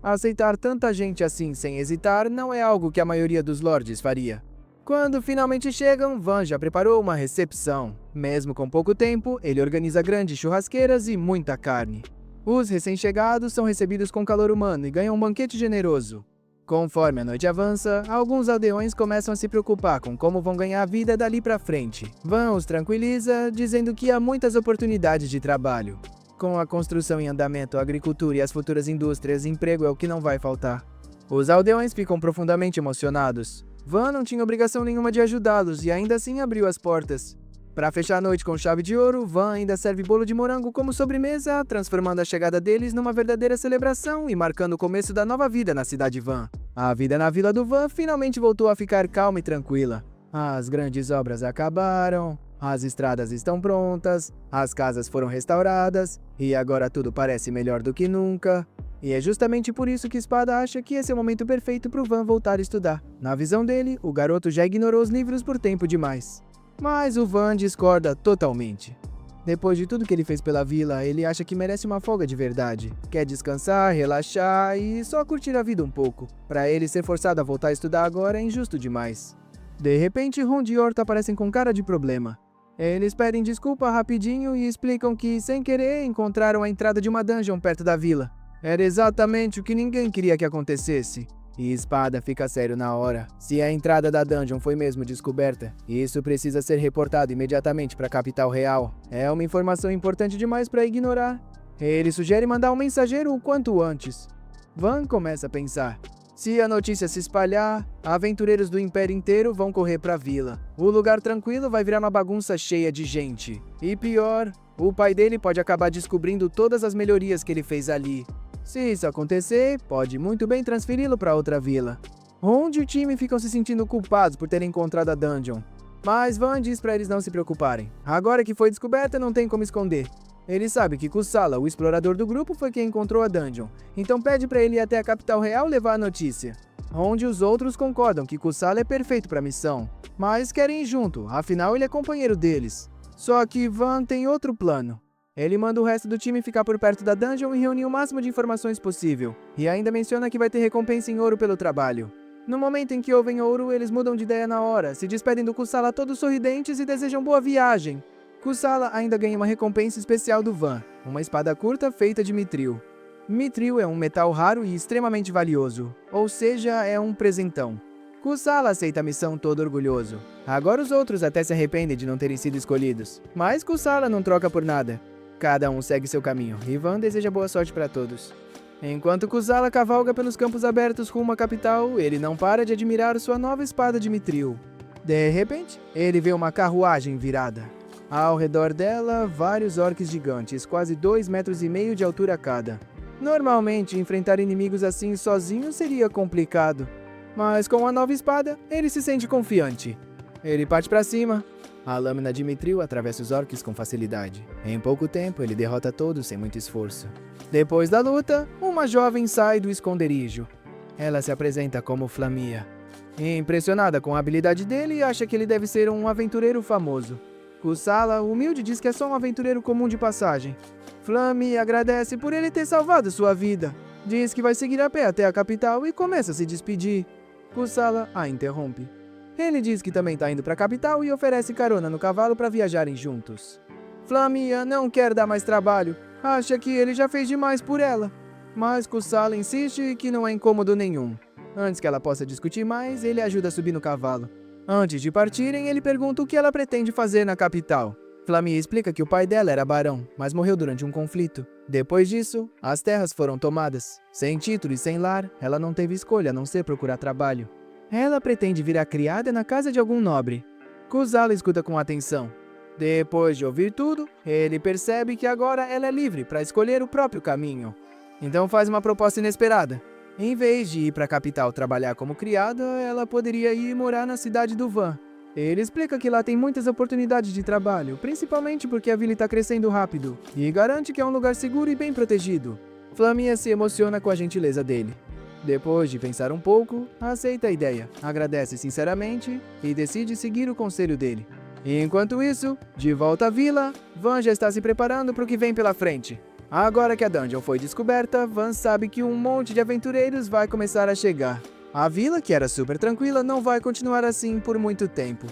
Aceitar tanta gente assim sem hesitar não é algo que a maioria dos lords faria. Quando finalmente chegam, Van já preparou uma recepção. Mesmo com pouco tempo, ele organiza grandes churrasqueiras e muita carne. Os recém-chegados são recebidos com calor humano e ganham um banquete generoso. Conforme a noite avança, alguns aldeões começam a se preocupar com como vão ganhar a vida dali pra frente. Van os tranquiliza, dizendo que há muitas oportunidades de trabalho. Com a construção em andamento, a agricultura e as futuras indústrias, emprego é o que não vai faltar. Os aldeões ficam profundamente emocionados. Van não tinha obrigação nenhuma de ajudá-los e ainda assim abriu as portas. Para fechar a noite com chave de ouro, Van ainda serve bolo de morango como sobremesa, transformando a chegada deles numa verdadeira celebração e marcando o começo da nova vida na cidade Van. A vida na vila do Van finalmente voltou a ficar calma e tranquila. As grandes obras acabaram, as estradas estão prontas, as casas foram restauradas e agora tudo parece melhor do que nunca. E é justamente por isso que Espada acha que esse é o momento perfeito para o Van voltar a estudar. Na visão dele, o garoto já ignorou os livros por tempo demais. Mas o Van discorda totalmente. Depois de tudo que ele fez pela vila, ele acha que merece uma folga de verdade. Quer descansar, relaxar e só curtir a vida um pouco. Para ele ser forçado a voltar a estudar agora é injusto demais. De repente, Ronde e Horta aparecem com cara de problema. Eles pedem desculpa rapidinho e explicam que, sem querer, encontraram a entrada de uma dungeon perto da vila. Era exatamente o que ninguém queria que acontecesse. E Espada fica sério na hora. Se a entrada da dungeon foi mesmo descoberta, isso precisa ser reportado imediatamente para a capital real. É uma informação importante demais para ignorar. Ele sugere mandar um mensageiro o quanto antes. Van começa a pensar. Se a notícia se espalhar, aventureiros do Império inteiro vão correr pra vila. O lugar tranquilo vai virar uma bagunça cheia de gente. E pior, o pai dele pode acabar descobrindo todas as melhorias que ele fez ali. Se isso acontecer, pode muito bem transferi-lo pra outra vila, onde o time ficam se sentindo culpados por terem encontrado a dungeon. Mas Van diz pra eles não se preocuparem. Agora que foi descoberta, não tem como esconder. Ele sabe que Kusala, o explorador do grupo, foi quem encontrou a dungeon, então pede pra ele ir até a capital real levar a notícia. Onde os outros concordam que Kusala é perfeito pra missão, mas querem ir junto, afinal ele é companheiro deles. Só que Van tem outro plano. Ele manda o resto do time ficar por perto da dungeon e reunir o máximo de informações possível, e ainda menciona que vai ter recompensa em ouro pelo trabalho. No momento em que ouvem ouro, eles mudam de ideia na hora, se despedem do Kusala todos sorridentes e desejam boa viagem. Kusala ainda ganha uma recompensa especial do Van, uma espada curta feita de mitril. Mitril é um metal raro e extremamente valioso, ou seja, é um presentão. Kusala aceita a missão todo orgulhoso. Agora os outros até se arrependem de não terem sido escolhidos, mas Kusala não troca por nada. Cada um segue seu caminho, e Van deseja boa sorte para todos. Enquanto Kusala cavalga pelos campos abertos rumo à capital, ele não para de admirar sua nova espada de mitril. De repente, ele vê uma carruagem virada. Ao redor dela, vários orques gigantes, quase 2,5 metros de altura cada. Normalmente, enfrentar inimigos assim sozinho seria complicado, mas com a nova espada, ele se sente confiante. Ele parte para cima. A lâmina de mitril atravessa os orques com facilidade. Em pouco tempo, ele derrota todos sem muito esforço. Depois da luta, uma jovem sai do esconderijo. Ela se apresenta como Flamia. Impressionada com a habilidade dele, acha que ele deve ser um aventureiro famoso. Kusala, humilde, diz que é só um aventureiro comum de passagem. Flamia agradece por ele ter salvado sua vida. Diz que vai seguir a pé até a capital e começa a se despedir. Kusala a interrompe. Ele diz que também está indo para a capital e oferece carona no cavalo para viajarem juntos. Flamia não quer dar mais trabalho, acha que ele já fez demais por ela. Mas Kusala insiste que não é incômodo nenhum. Antes que ela possa discutir mais, ele ajuda a subir no cavalo. Antes de partirem, ele pergunta o que ela pretende fazer na capital. Flamia explica que o pai dela era barão, mas morreu durante um conflito. Depois disso, as terras foram tomadas. Sem título e sem lar, ela não teve escolha a não ser procurar trabalho. Ela pretende virar criada na casa de algum nobre. Kusala escuta com atenção. Depois de ouvir tudo, ele percebe que agora ela é livre para escolher o próprio caminho. Então faz uma proposta inesperada. Em vez de ir para a capital trabalhar como criada, ela poderia ir morar na cidade do Van. Ele explica que lá tem muitas oportunidades de trabalho, principalmente porque a vila está crescendo rápido, e garante que é um lugar seguro e bem protegido. Flamia se emociona com a gentileza dele. Depois de pensar um pouco, aceita a ideia, agradece sinceramente e decide seguir o conselho dele. Enquanto isso, de volta à vila, Van já está se preparando para o que vem pela frente. Agora que a dungeon foi descoberta, Van sabe que um monte de aventureiros vai começar a chegar. A vila, que era super tranquila, não vai continuar assim por muito tempo.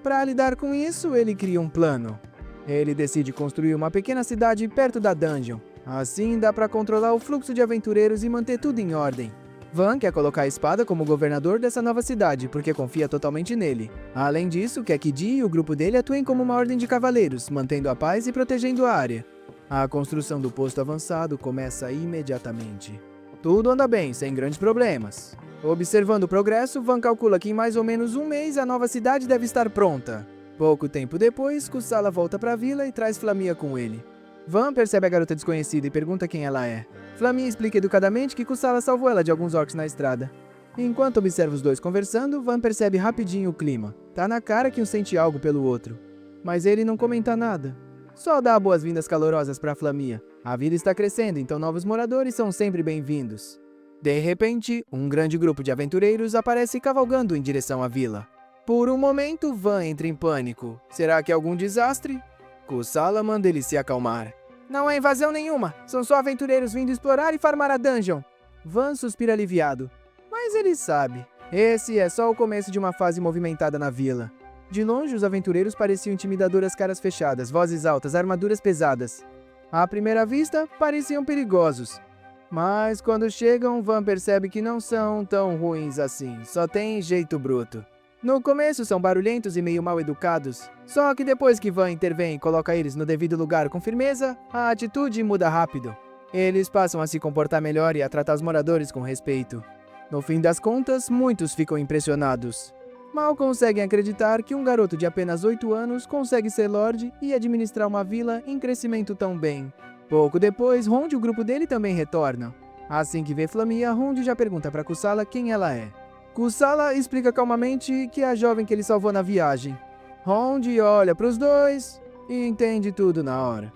Para lidar com isso, ele cria um plano. Ele decide construir uma pequena cidade perto da dungeon. Assim dá para controlar o fluxo de aventureiros e manter tudo em ordem. Van quer colocar a espada como governador dessa nova cidade, porque confia totalmente nele. Além disso, quer que Dee e o grupo dele atuem como uma ordem de cavaleiros, mantendo a paz e protegendo a área. A construção do posto avançado começa imediatamente. Tudo anda bem, sem grandes problemas. Observando o progresso, Van calcula que em mais ou menos um mês a nova cidade deve estar pronta. Pouco tempo depois, Kusala volta para a vila e traz Flamia com ele. Van percebe a garota desconhecida e pergunta quem ela é. Flamia explica educadamente que Kusala salvou ela de alguns orcs na estrada. Enquanto observa os dois conversando, Van percebe rapidinho o clima. Tá na cara que um sente algo pelo outro. Mas ele não comenta nada. Só dá boas-vindas calorosas para Flamia. A vila está crescendo, então novos moradores são sempre bem-vindos. De repente, um grande grupo de aventureiros aparece cavalgando em direção à vila. Por um momento, Van entra em pânico. Será que é algum desastre? Kusala manda ele se acalmar. Não é invasão nenhuma, são só aventureiros vindo explorar e farmar a dungeon. Van suspira aliviado. Mas ele sabe, esse é só o começo de uma fase movimentada na vila. De longe, os aventureiros pareciam intimidadoras, caras fechadas, vozes altas, armaduras pesadas. À primeira vista, pareciam perigosos. Mas quando chegam, Van percebe que não são tão ruins assim, só tem jeito bruto. No começo são barulhentos e meio mal educados, só que depois que Van intervém e coloca eles no devido lugar com firmeza, a atitude muda rápido. Eles passam a se comportar melhor e a tratar os moradores com respeito. No fim das contas, muitos ficam impressionados. Mal conseguem acreditar que um garoto de apenas 8 anos consegue ser Lorde e administrar uma vila em crescimento tão bem. Pouco depois, Ronde e o grupo dele também retornam. Assim que vê Flamia, Ronde já pergunta para Kusala quem ela é. Kusala explica calmamente que é a jovem que ele salvou na viagem. Ronde olha para os dois e entende tudo na hora.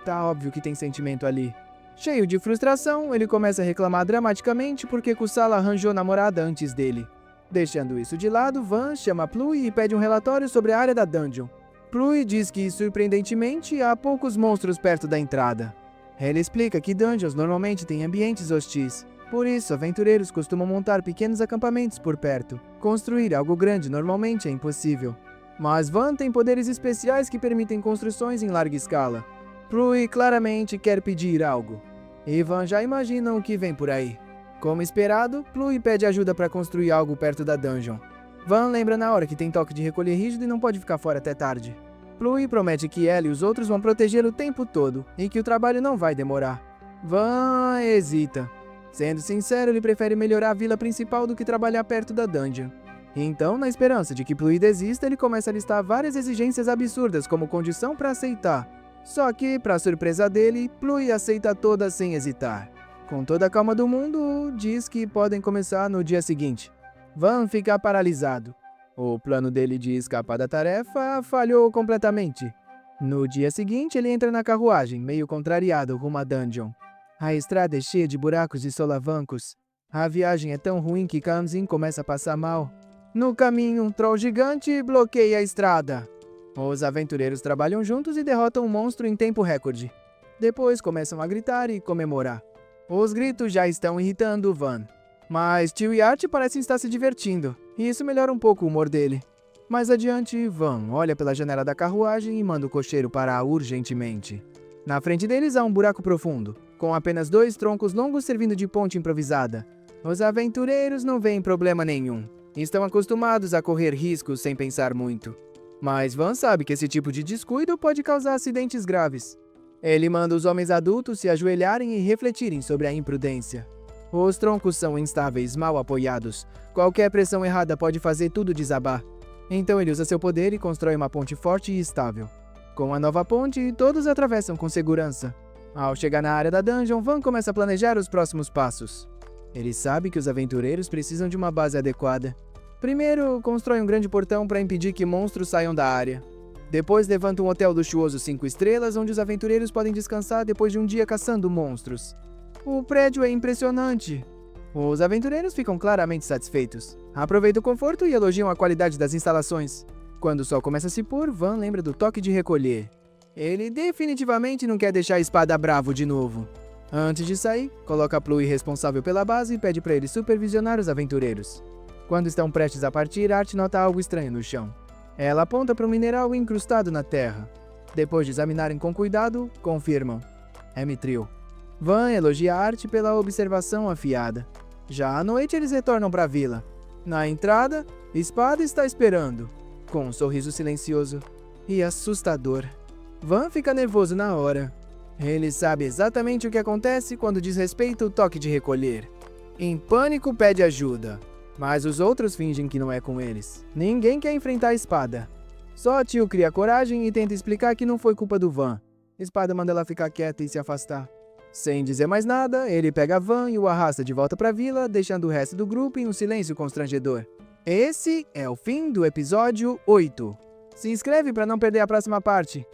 Tá óbvio que tem sentimento ali. Cheio de frustração, ele começa a reclamar dramaticamente porque Kusala arranjou namorada antes dele. Deixando isso de lado, Van chama Pluie e pede um relatório sobre a área da dungeon. Pluie diz que, surpreendentemente, há poucos monstros perto da entrada. Ele explica que dungeons normalmente têm ambientes hostis. Por isso, aventureiros costumam montar pequenos acampamentos por perto. Construir algo grande normalmente é impossível. Mas Van tem poderes especiais que permitem construções em larga escala. Pluie claramente quer pedir algo. E Van já imagina o que vem por aí. Como esperado, Pluie pede ajuda para construir algo perto da dungeon. Van lembra na hora que tem toque de recolher rígido e não pode ficar fora até tarde. Pluie promete que ela e os outros vão protegê-lo o tempo todo e que o trabalho não vai demorar. Van hesita. Sendo sincero, ele prefere melhorar a vila principal do que trabalhar perto da dungeon. Então, na esperança de que Pluie desista, ele começa a listar várias exigências absurdas como condição para aceitar. Só que, para surpresa dele, Pluie aceita todas sem hesitar. Com toda a calma do mundo, diz que podem começar no dia seguinte. Van fica paralisado. O plano dele de escapar da tarefa falhou completamente. No dia seguinte, ele entra na carruagem, meio contrariado rumo à dungeon. A estrada é cheia de buracos e solavancos. A viagem é tão ruim que Kamsin começa a passar mal. No caminho, um troll gigante bloqueia a estrada. Os aventureiros trabalham juntos e derrotam um monstro em tempo recorde. Depois começam a gritar e comemorar. Os gritos já estão irritando Van. Mas Tio e Art parecem estar se divertindo, e isso melhora um pouco o humor dele. Mais adiante, Van olha pela janela da carruagem e manda o cocheiro parar urgentemente. Na frente deles há um buraco profundo, com apenas 2 troncos longos servindo de ponte improvisada. Os aventureiros não veem problema nenhum. Estão acostumados a correr riscos sem pensar muito. Mas Van sabe que esse tipo de descuido pode causar acidentes graves. Ele manda os homens adultos se ajoelharem e refletirem sobre a imprudência. Os troncos são instáveis, mal apoiados. Qualquer pressão errada pode fazer tudo desabar. Então ele usa seu poder e constrói uma ponte forte e estável. Com a nova ponte, todos atravessam com segurança. Ao chegar na área da dungeon, Van começa a planejar os próximos passos. Ele sabe que os aventureiros precisam de uma base adequada. Primeiro, constrói um grande portão para impedir que monstros saiam da área. Depois, levanta um hotel luxuoso 5 estrelas, onde os aventureiros podem descansar depois de um dia caçando monstros. O prédio é impressionante. Os aventureiros ficam claramente satisfeitos. Aproveitam o conforto e elogiam a qualidade das instalações. Quando o sol começa a se pôr, Van lembra do toque de recolher. Ele definitivamente não quer deixar a espada bravo de novo. Antes de sair, coloca Pluie responsável pela base e pede para ele supervisionar os aventureiros. Quando estão prestes a partir, Art nota algo estranho no chão. Ela aponta para um mineral incrustado na terra. Depois de examinarem com cuidado, confirmam. É mitril. Van elogia Art pela observação afiada. Já à noite, eles retornam para a vila. Na entrada, Espada está esperando, com um sorriso silencioso e assustador. Van fica nervoso na hora. Ele sabe exatamente o que acontece quando desrespeita o toque de recolher. Em pânico, pede ajuda. Mas os outros fingem que não é com eles. Ninguém quer enfrentar a Espada. Só a Tio cria coragem e tenta explicar que não foi culpa do Van. Espada manda ela ficar quieta e se afastar. Sem dizer mais nada, ele pega Van e o arrasta de volta para a vila, deixando o resto do grupo em um silêncio constrangedor. Esse é o fim do episódio 8. Se inscreve para não perder a próxima parte.